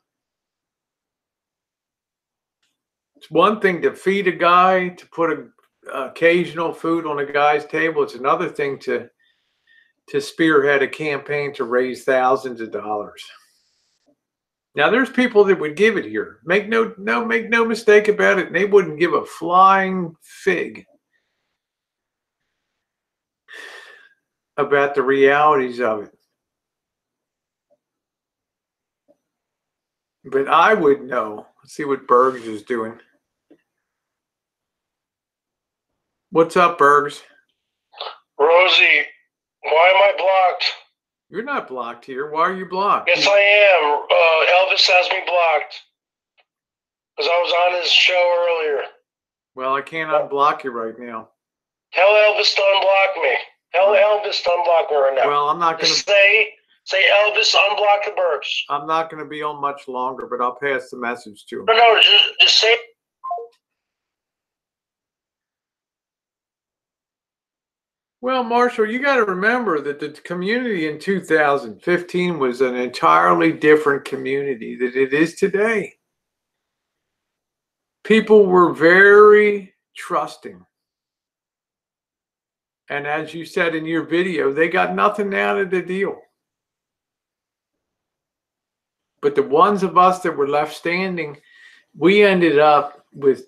It's one thing to feed a guy, to put occasional food on a guy's table. It's another thing to spearhead a campaign to raise thousands of dollars. Now, there's people that would give it here. Make no mistake about it. They wouldn't give a flying fig about the realities of it. But I would know. Let's see what Bergs is doing. What's up, Bergs? Rosie, why am I blocked? You're not blocked here. Why are you blocked? Yes, I am. Elvis has me blocked because I was on his show earlier. Well, I can't unblock you right now. Tell Elvis to unblock me. Tell Elvis to unblock me right now. Well, I'm not going to say Elvis, unblock the Bergs. I'm not going to be on much longer, but I'll pass the message to him. No, just say. Well, Marshall, you got to remember that the community in 2015 was an entirely different community than it is today. People were very trusting. And as you said in your video, they got nothing out of the deal. But the ones of us that were left standing, we ended up with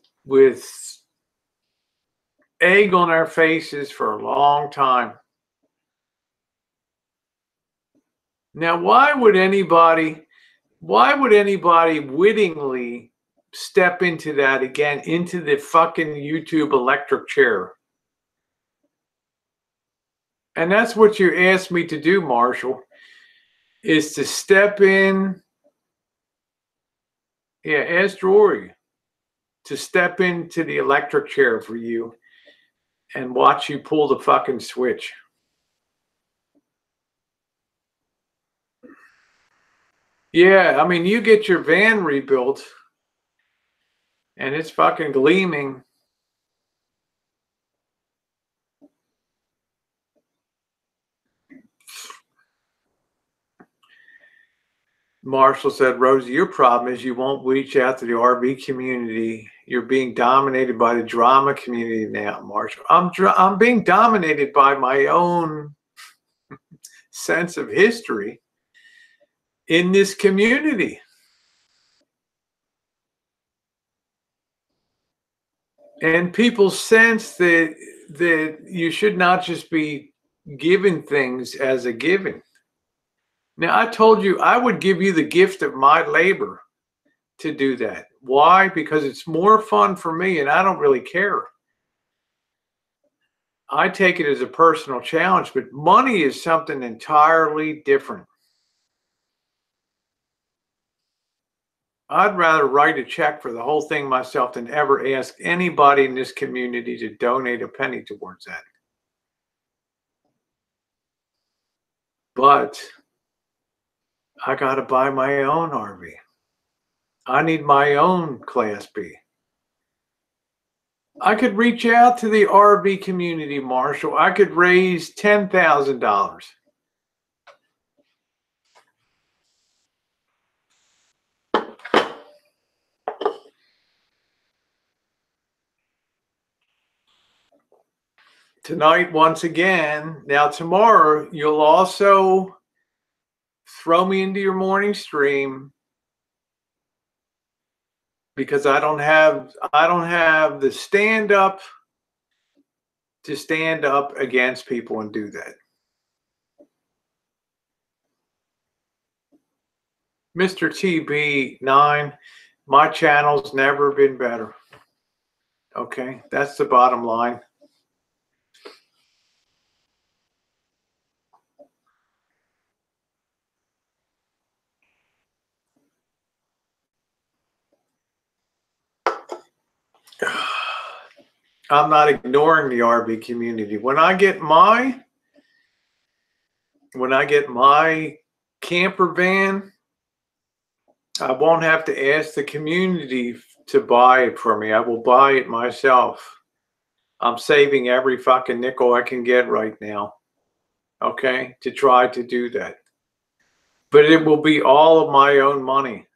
egg on our faces for a long time. Now, why would anybody wittingly step into that again, into the fucking YouTube electric chair? And that's what you asked me to do, Marshall, is to step in. Yeah, ask Rory to step into the electric chair for you and watch you pull the fucking switch. Yeah, I mean, you get your van rebuilt and it's fucking gleaming. Marshall said, Rosie, your problem is you won't reach out to the RV community. You're being dominated by the drama community now, Marshall. I'm being dominated by my own sense of history in this community. And people sense that you should not just be given things as a given. Now, I told you I would give you the gift of my labor to do that. Why? Because it's more fun for me and I don't really care. I take it as a personal challenge, but money is something entirely different. I'd rather write a check for the whole thing myself than ever ask anybody in this community to donate a penny towards that. But I got to buy my own RV. I need my own Class B. I could reach out to the RV community, Marshall. I could raise $10,000. Tonight, once again. Now, tomorrow, you'll also throw me into your morning stream because I don't have the stand up to stand up against people and do that. Mr. TB9, my channel's never been better. Okay, that's the bottom line. I'm not ignoring the RV community. When I get my camper van, I won't have to ask the community to buy it for me. I will buy it myself. I'm saving every fucking nickel I can get right now, okay, to try to do that. But it will be all of my own money.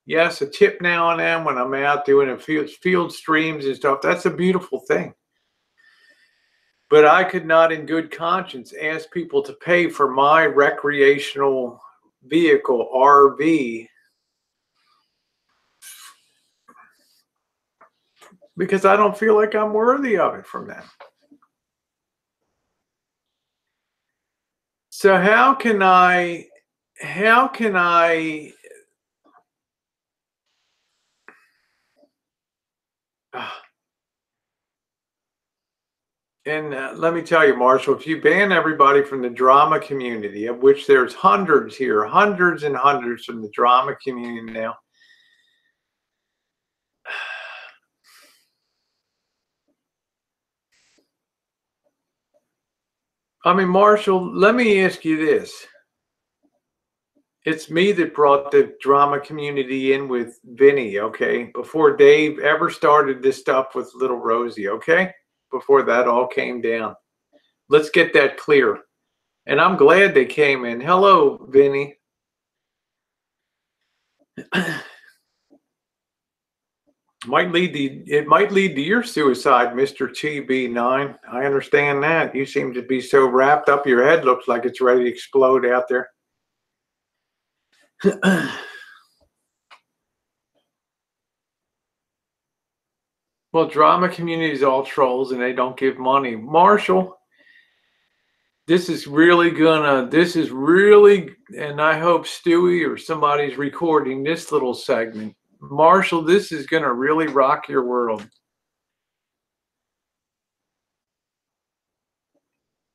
Yes, a tip now and then when I'm out doing a field streams and stuff. That's a beautiful thing. But I could not in good conscience ask people to pay for my recreational vehicle, RV, because I don't feel like I'm worthy of it from them. So how can I and let me tell you, Marshall, if you ban everybody from the drama community, of which there's hundreds here, hundreds and hundreds from the drama community now. I mean, Marshall, let me ask you this. It's me that brought the drama community in with Vinny, okay? Before Dave ever started this stuff with little Rosie, okay? Before that all came down. Let's get that clear. And I'm glad they came in. Hello, Vinny. It might lead to your suicide, Mr. TB9. I understand that. You seem to be so wrapped up, your head looks like it's ready to explode out there. Well, drama community is all trolls and they don't give money. Marshall, this is really, and I hope Stewie or somebody's recording this little segment. Marshall, this is gonna really rock your world.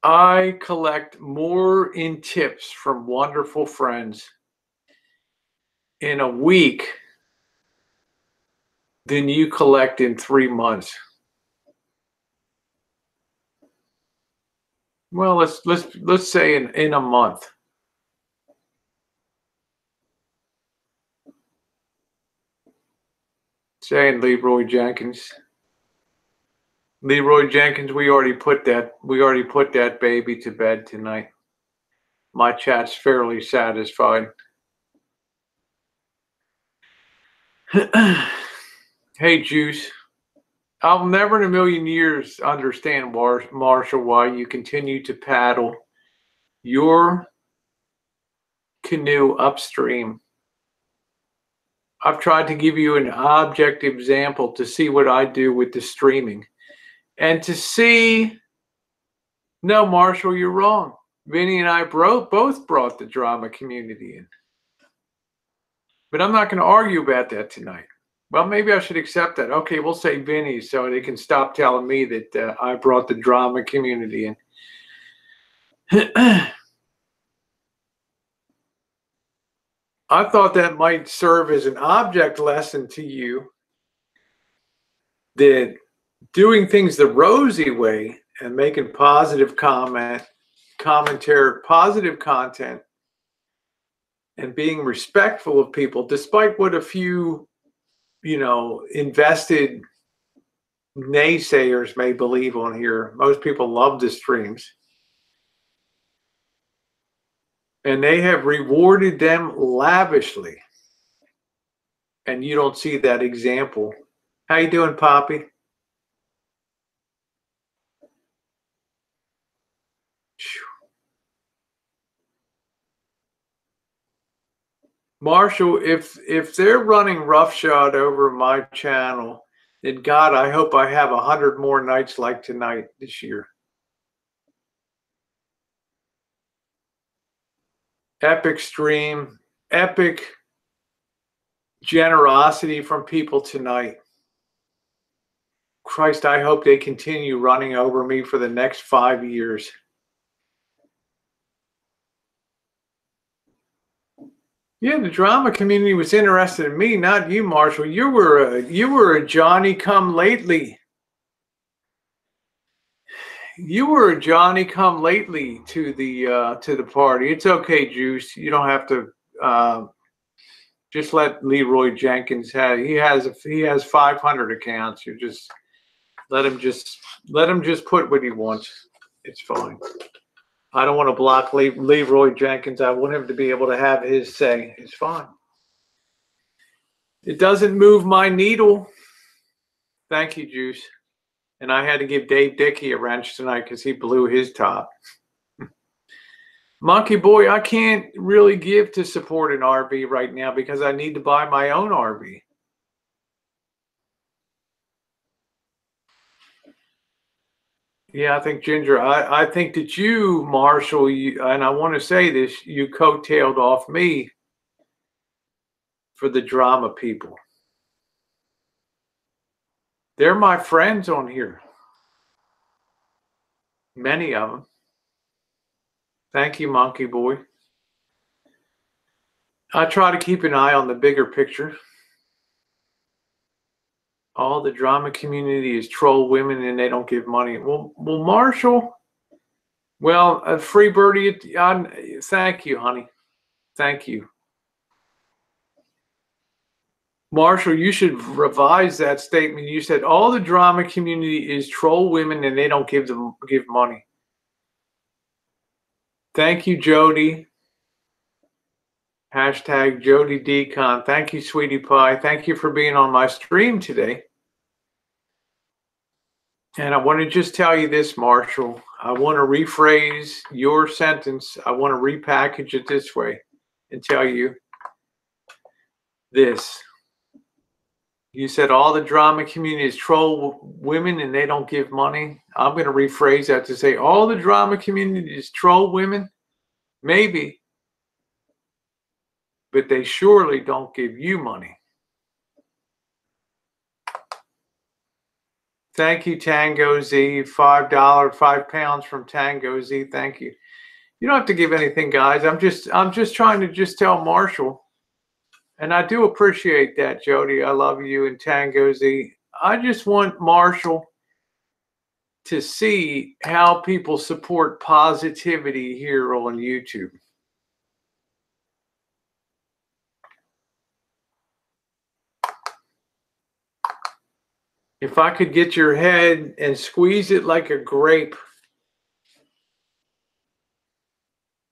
I collect more in tips from wonderful friends in a week than you collect in 3 months. Well, let's say in a month. Saying Leroy Jenkins. Leroy Jenkins, we already put that baby to bed tonight. My chat's fairly satisfied. Hey, Juice. I'll never in a million years understand, Marshall, why you continue to paddle your canoe upstream. I've tried to give you an objective example to see what I do with the streaming. And to see, no, Marshall, you're wrong. Vinny and I both brought the drama community in. But I'm not going to argue about that tonight. Well, maybe I should accept that. Okay, we'll say Vinny so they can stop telling me that I brought the drama community in. I I thought that might serve as an object lesson to you that doing things the Rosie way and making positive commentary, positive content, and being respectful of people, despite what a few, invested naysayers may believe on here. Most people love the streams. And they have rewarded them lavishly. And you don't see that example. How you doing, Poppy? Marshall, if they're running roughshod over my channel, then God, I hope I have 100 more nights like tonight this year. Epic stream, epic generosity from people tonight. Christ, I hope they continue running over me for the next 5 years. Yeah, the drama community was interested in me, not you, Marshall. You were a Johnny come lately. You were a Johnny come lately to the party. It's okay, Juice. You don't have to just let Leroy Jenkins have. He has 500 accounts. You just let him just put what he wants. It's fine. I don't want to block Leroy Jenkins. I want him to be able to have his say. It's fine. It doesn't move my needle. Thank you, Juice. And I had to give Dave Dickey a wrench tonight because he blew his top. Monkey Boy, I can't really give to support an RV right now because I need to buy my own RV. Yeah, I think Ginger, I think that you, Marshall, and I want to say this, you coattailed off me for the drama people. They're my friends on here. Many of them. Thank you, Monkey Boy. I try to keep an eye on the bigger picture. All the drama community is troll women and they don't give money. Well, Marshall, Free Birdie, thank you, honey. Thank you. Marshall, you should revise that statement. You said all the drama community is troll women and they don't give money. Thank you, Jody. Hashtag Jody Decon. Thank you, Sweetie Pie. Thank you for being on my stream today. And I want to just tell you this, Marshall. I want to rephrase your sentence. I want to repackage it this way and tell you this. You said all the drama community is troll women and they don't give money. I'm going to rephrase that to say all the drama community is troll women. Maybe. But they surely don't give you money. Thank you, Tango Z. $5, 5 pounds from Tango Z. Thank you. You don't have to give anything, guys. I'm just trying to just tell Marshall. And I do appreciate that, Jody. I love you and Tango Z. I just want Marshall to see how people support positivity here on YouTube. If I could get your head and squeeze it like a grape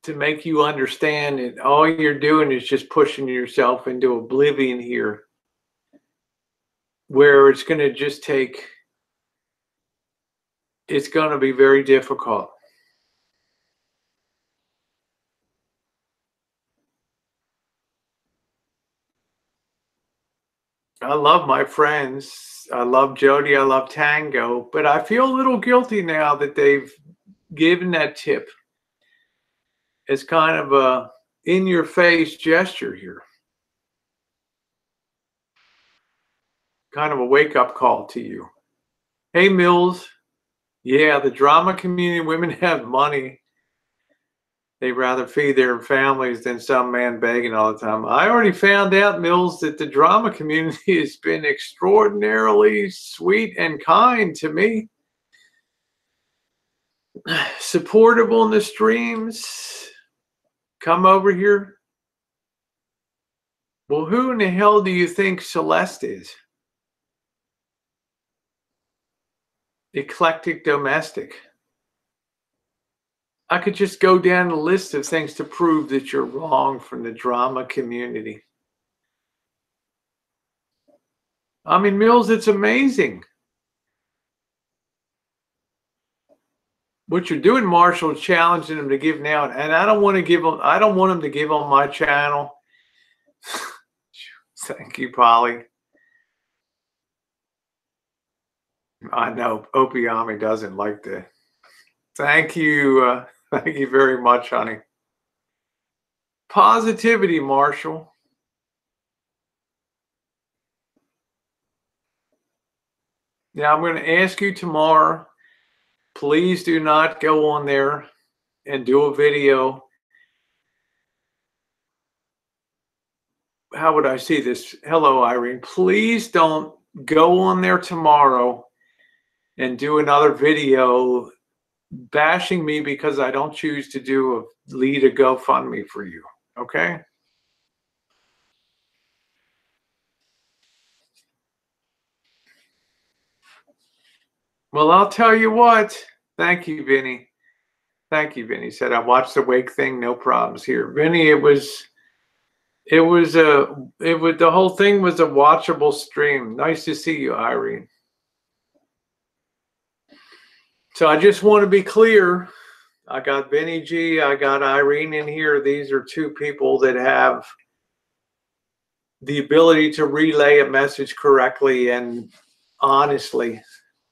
to make you understand that all you're doing is just pushing yourself into oblivion here, where it's going to just take, it's going to be very difficult. I love my friends. I love Jody. I love Tango. But I feel a little guilty now that they've given that tip. It's kind of a in-your-face gesture here. Kind of a wake-up call to you. Hey, Mills. Yeah, the drama community women have money. They rather feed their families than some man begging all the time. I already found out, Mills, that the drama community has been extraordinarily sweet and kind to me. Supportive on the streams. Come over here. Well, who in the hell do you think Celeste is? Eclectic domestic. I could just go down a list of things to prove that you're wrong from the drama community. I mean, Mills, it's amazing. What you're doing, Marshall, is challenging them to give now, and I don't want to give them. I don't want them to give on my channel. Thank you, Polly. I know Opiami doesn't like that. Thank you. Thank you very much, honey. Positivity, Marshall. Now, I'm going to ask you tomorrow, please do not go on there and do a video. How would I see this? Hello, Irene. Please don't go on there tomorrow and do another video bashing me because I don't choose to lead a GoFundMe for you. Okay? Well, I'll tell you what. Thank you, Vinny. Thank you, Vinny. Said I watched the Wake thing, no problems here. Vinny, the whole thing was a watchable stream. Nice to see you, Irene. So I just want to be clear. I got Vinny G, I got Irene in here. These are two people that have the ability to relay a message correctly and honestly.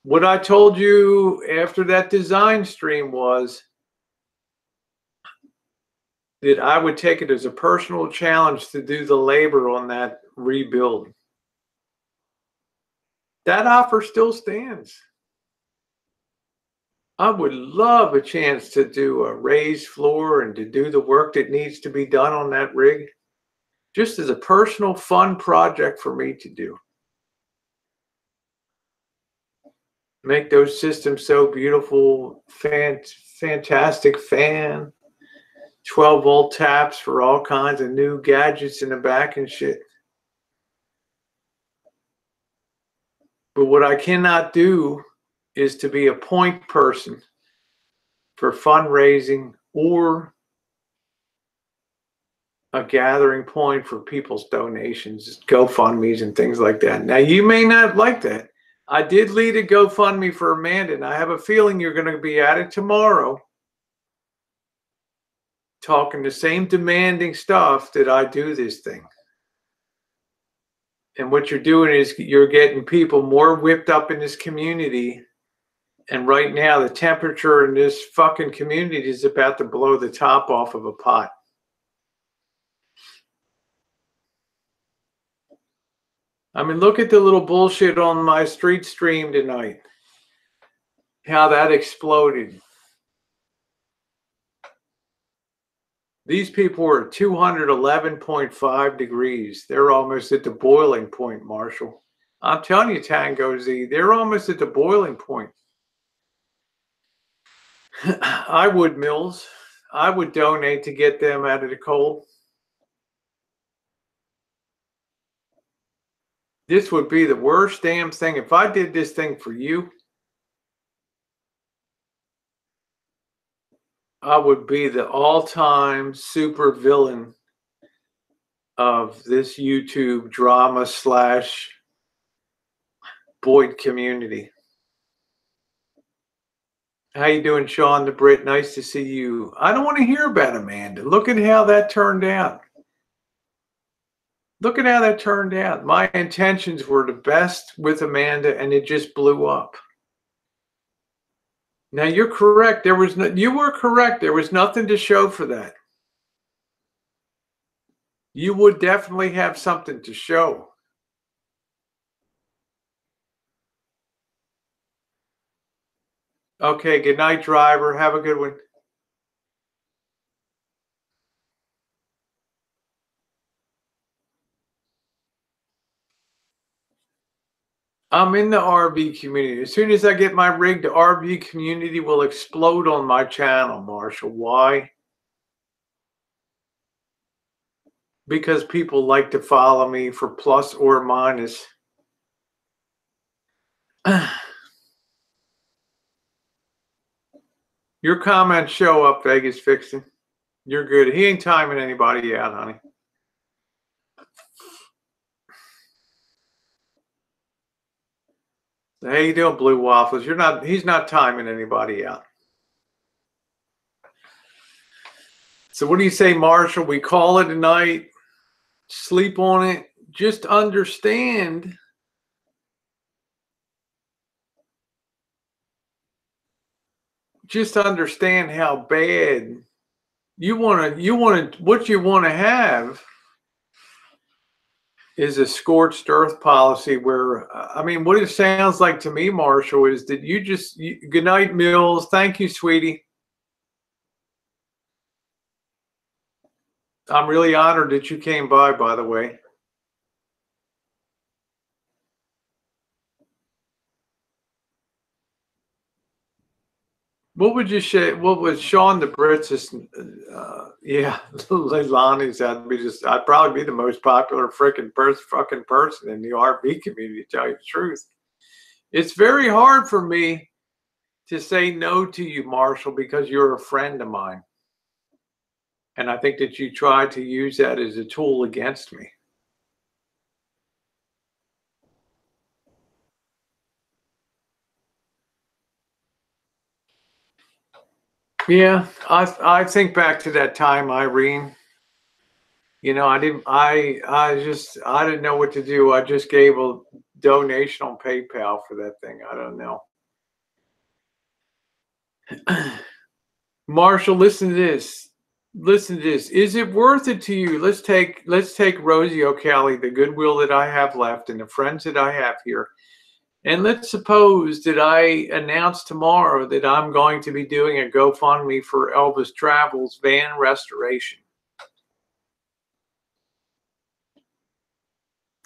What I told you after that design stream was that I would take it as a personal challenge to do the labor on that rebuild. That offer still stands. I would love a chance to do a raised floor and to do the work that needs to be done on that rig, just as a personal fun project for me to do. Make those systems so beautiful, fantastic fan, 12-volt taps for all kinds of new gadgets in the back and shit. But what I cannot do is to be a point person for fundraising or a gathering point for people's donations, GoFundMes and things like that. Now, you may not like that. I did lead a GoFundMe for Amanda, and I have a feeling you're going to be at it tomorrow talking the same demanding stuff that I do this thing. And what you're doing is you're getting people more whipped up in this community. And right now, the temperature in this fucking community is about to blow the top off of a pot. I mean, look at the little bullshit on my street stream tonight. How that exploded. These people were at 211.5 degrees. They're almost at the boiling point, Marshall. I'm telling you, Tango Z, they're almost at the boiling point. I would, Mills. I would donate to get them out of the cold. This would be the worst damn thing. If I did this thing for you, I would be the all-time super villain of this YouTube drama / Boyd community. How you doing, Sean the Brit? Nice to see you. I don't want to hear about Amanda. Look at how that turned out. Look at how that turned out. My intentions were the best with Amanda, and it just blew up. Now, you're correct. You were correct. There was nothing to show for that. You would definitely have something to show. Okay, good night, driver. Have a good one. I'm in the RV community. As soon as I get my rig, the RV community will explode on my channel, Marshall. Why? Because people like to follow me for plus or minus. Your comments show up, Vegas Fixing. You're good. He ain't timing anybody out, honey. How you doing, Blue Waffles? He's not timing anybody out. So what do you say, Marshall? We call it a night, sleep on it, just understand how bad what you want to have is a scorched earth policy where, I mean, what it sounds like to me, Marshall, is that good night, Mills. Thank you, sweetie. I'm really honored that you came by the way. What would you say? What was Sean the Brits? Yeah, Leilani's. I'd probably be the most popular fucking person in the RV community, to tell you the truth. It's very hard for me to say no to you, Marshall, because you're a friend of mine. And I think that you tried to use that as a tool against me. Yeah, I think back to that time, Irene. You know, I didn't know what to do. I just gave a donation on PayPal for that thing. I don't know. Marshall, listen to this. Listen to this. Is it worth it to you? Let's take Rosie O'Callaghan, the goodwill that I have left and the friends that I have here. And let's suppose that I announce tomorrow that I'm going to be doing a GoFundMe for Elvis Travels van restoration.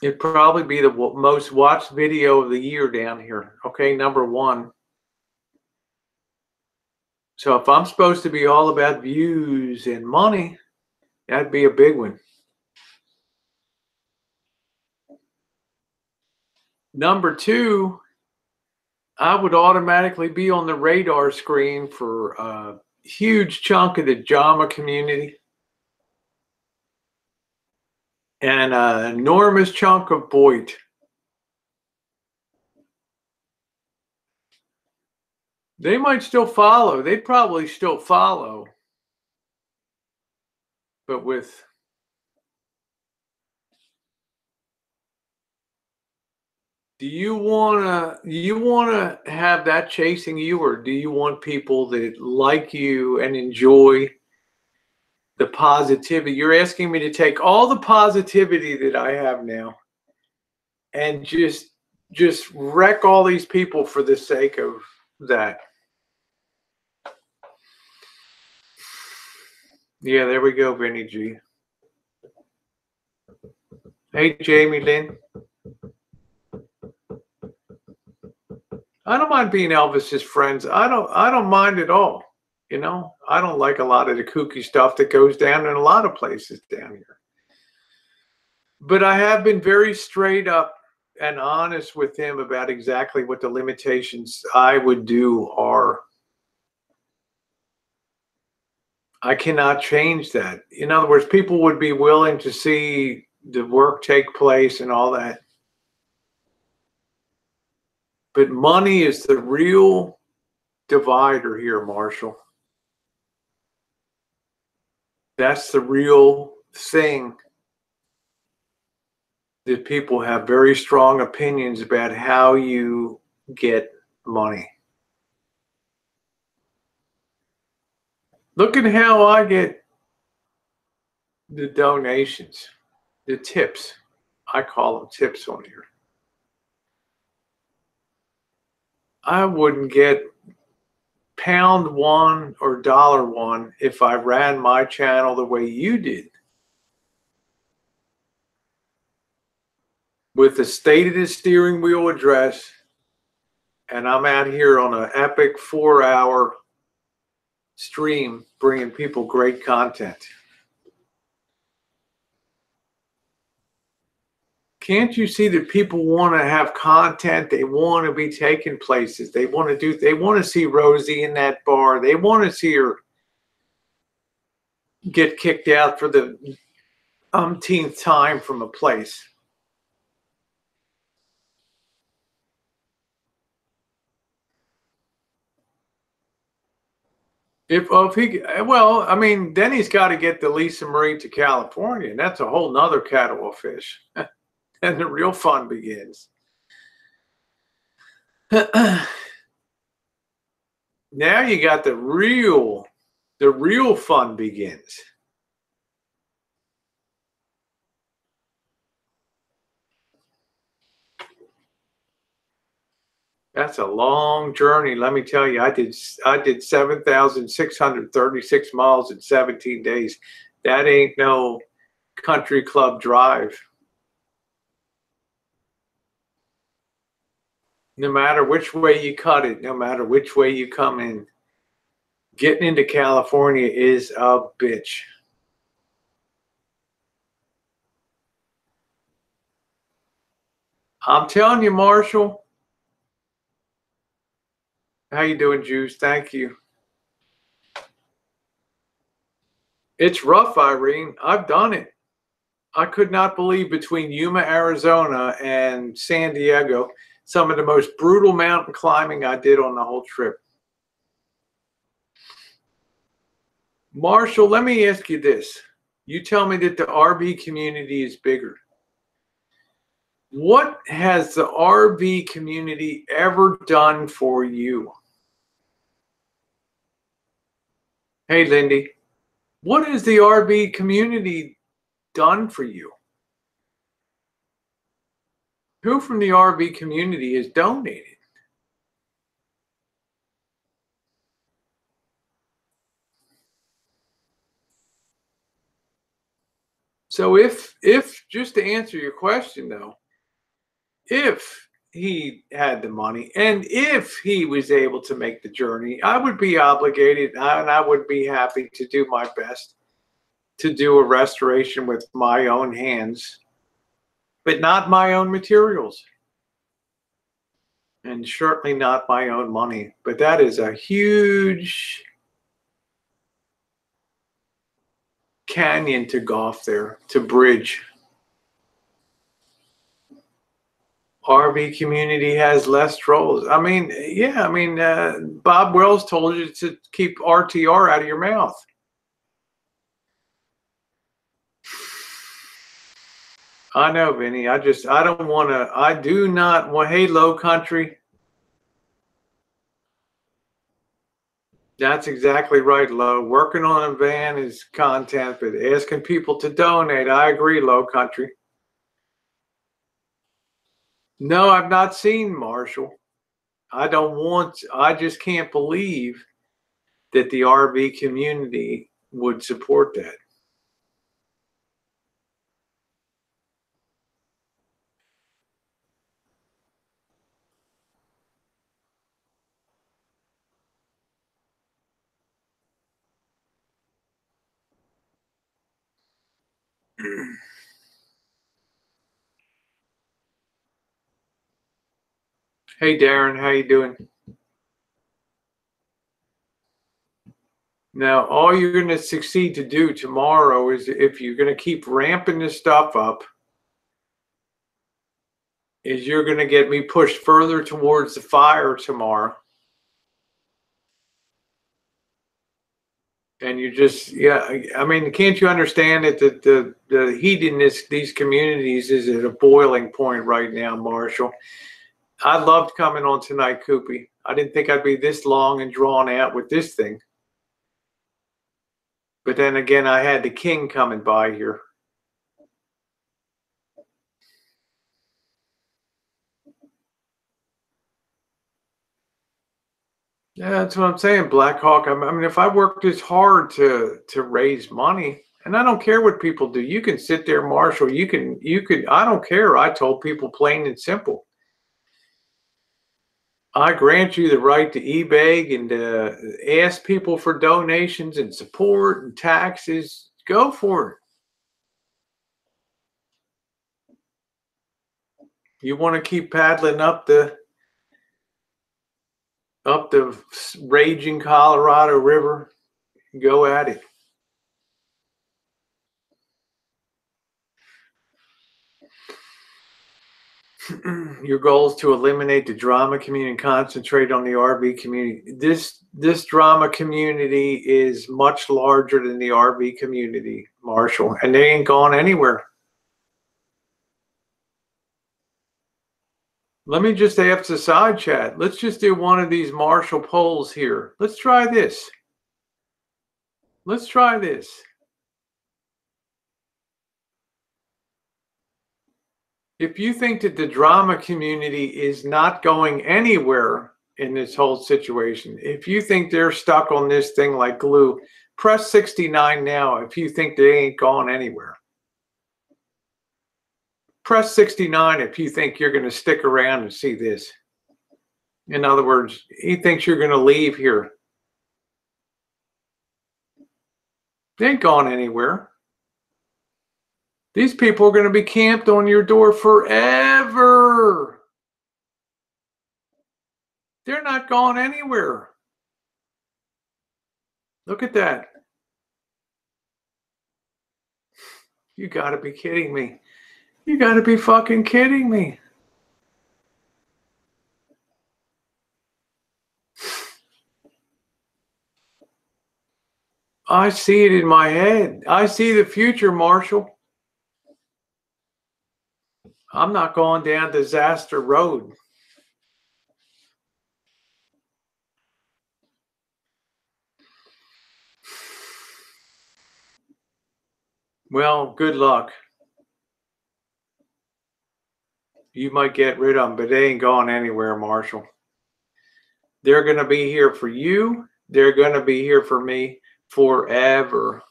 It'd probably be the most watched video of the year down here. Okay, #1. So if I'm supposed to be all about views and money, that'd be a big one. #2, I would automatically be on the radar screen for a huge chunk of the JAMA community and an enormous chunk of Boyd. They might still follow. They'd probably still follow. But do you wanna have that chasing you, or do you want people that like you and enjoy the positivity? You're asking me to take all the positivity that I have now and just wreck all these people for the sake of that. Yeah, there we go, Vinny G. Hey, Jamie Lynn. I don't mind being Elvis's friends. I don't mind at all. You know, I don't like a lot of the kooky stuff that goes down in a lot of places down here. But I have been very straight up and honest with him about exactly what the limitations I would do are. I cannot change that. In other words, people would be willing to see the work take place and all that. But money is the real divider here, Marshall. That's the real thing that people have very strong opinions about how you get money. Look at how I get the donations, the tips. I call them tips on here. I wouldn't get £1 or $1 if I ran my channel the way you did. with the state of the steering wheel address, and I'm out here on an epic 4-hour stream bringing people great content. Can't you see that people want to have content? They want to be taken places. They want to see Rosie in that bar. They want to see her get kicked out for the umpteenth time from a place. I mean, then he's got to get the Lisa Marie to California, and that's a whole nother kettle of fish. And the real fun begins. Now you got the real fun begins. That's a long journey. Let me tell you, I did 7,636 miles in 17 days. That ain't no country club drive. No matter which way you cut it, no matter which way you come in, getting into California is a bitch. I'm telling you, Marshall. How you doing, Juice? Thank you. It's rough, Irene. I've done it. I could not believe between Yuma, Arizona and San Diego, some of the most brutal mountain climbing I did on the whole trip. Marshall, let me ask you this. You tell me that the RV community is bigger. What has the RV community ever done for you? Hey, Lindy, what has the RV community done for you? Who from the RV community has donated? So if just to answer your question though, if he had the money and if he was able to make the journey, I would be obligated and I would be happy to do my best to do a restoration with my own hands, but not my own materials. And certainly not my own money. But that is a huge canyon to golf there, to bridge. RV community has less trolls. I mean, yeah, I mean, Bob Wells told you to keep RTR out of your mouth. I know, Vinny. I don't want to, I do not want, hey, Low Country. That's exactly right, Low. Working on a van is content, but asking people to donate, I agree, Low Country. No, I've not seen Marshall. I just can't believe that the RV community would support that. Hey, Darren, how you doing? Now, all you're going to succeed to do tomorrow is, if you're going to keep ramping this stuff up, is you're going to get me pushed further towards the fire tomorrow. And you just, yeah, I mean, can't you understand that the heat in these communities is at a boiling point right now, Marshall? I loved coming on tonight, Koopy. I didn't think I'd be this long and drawn out with this thing. But then again, I had the king coming by here. Yeah, that's what I'm saying, Black Hawk. I mean, if I worked this hard to raise money, And I don't care what people do. You can sit there, Marshall. You can, I don't care. I told people plain and simple. I grant you the right to e-beg and ask people for donations and support and taxes. Go for it. You want to keep paddling up the raging Colorado River? Go at it. Your goal is to eliminate the drama community and concentrate on the RV community. This drama community is much larger than the RV community, Marshall, and they ain't gone anywhere. Let me just ask the side chat. Let's just do one of these Marshall polls here. Let's try this. Let's try this. If you think that the drama community is not going anywhere in this whole situation, if you think they're stuck on this thing like glue, press 69 now if you think they ain't going anywhere. Press 69 if you think you're going to stick around and see this. In other words, he thinks you're going to leave here. They ain't gone anywhere. These people are going to be camped on your door forever. They're not going anywhere. Look at that. You got to be kidding me. You got to be fucking kidding me. I see it in my head. I see the future, Marshall. I'm not going down disaster road. Well, good luck. You might get rid of them, but they ain't going anywhere, Marshall. They're going to be here for you. They're going to be here for me forever.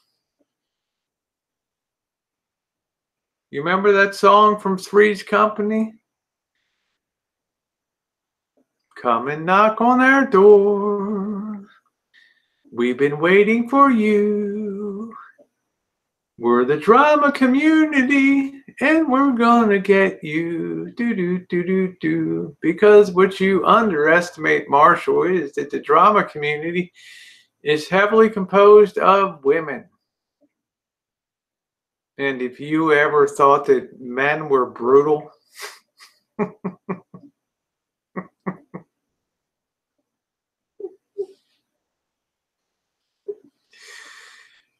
You remember that song from Three's Company? Come and knock on our door. We've been waiting for you. We're the drama community, and we're gonna get you. Do. Because what you underestimate, Marshall, is that the drama community is heavily composed of women. And if you ever thought that men were brutal,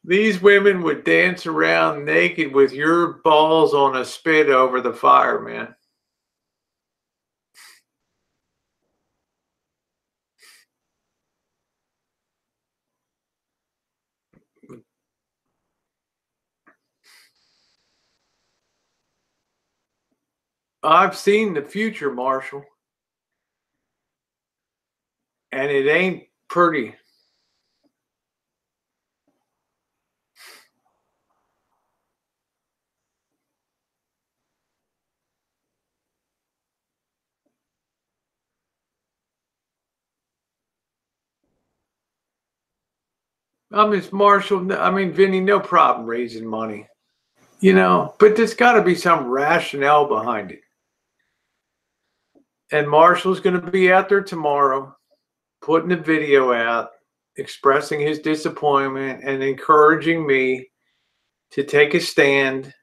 these women would dance around naked with your balls on a spit over the fire, man. I've seen the future, Marshall, and it ain't pretty. Miss Marshall, Vinny, no problem raising money, but there's got to be some rationale behind it. And Marshall's going to be out there tomorrow, putting a video out, expressing his disappointment and encouraging me to take a stand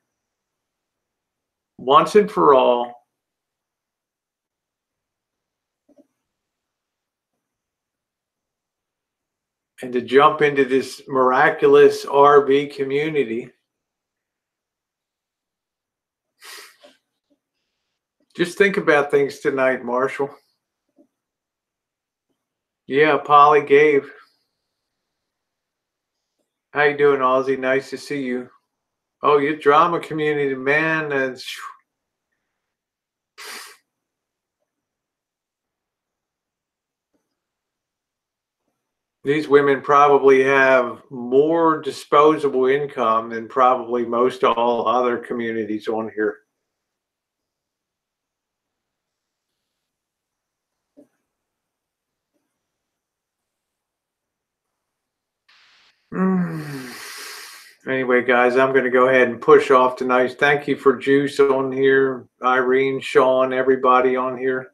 once and for all. And to jump into this miraculous RV community. Just think about things tonight, Marshall. Yeah, Polly gave. How you doing, Aussie? Nice to see you. Oh, your drama community, man. These women probably have more disposable income than probably most all other communities on here. Anyway, guys, I'm going to go ahead and push off tonight. Thank you for Juice on here, Irene, Sean, everybody on here.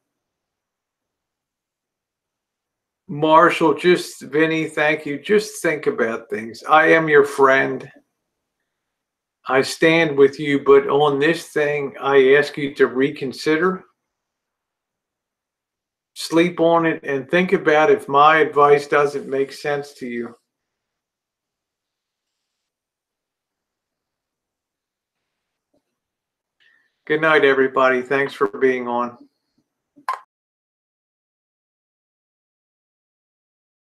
Marshall, just Vinny, thank you. Just think about things. I am your friend. I stand with you, but on this thing, I ask you to reconsider, sleep on it, and think about if my advice doesn't make sense to you. Good night, everybody. Thanks for being on.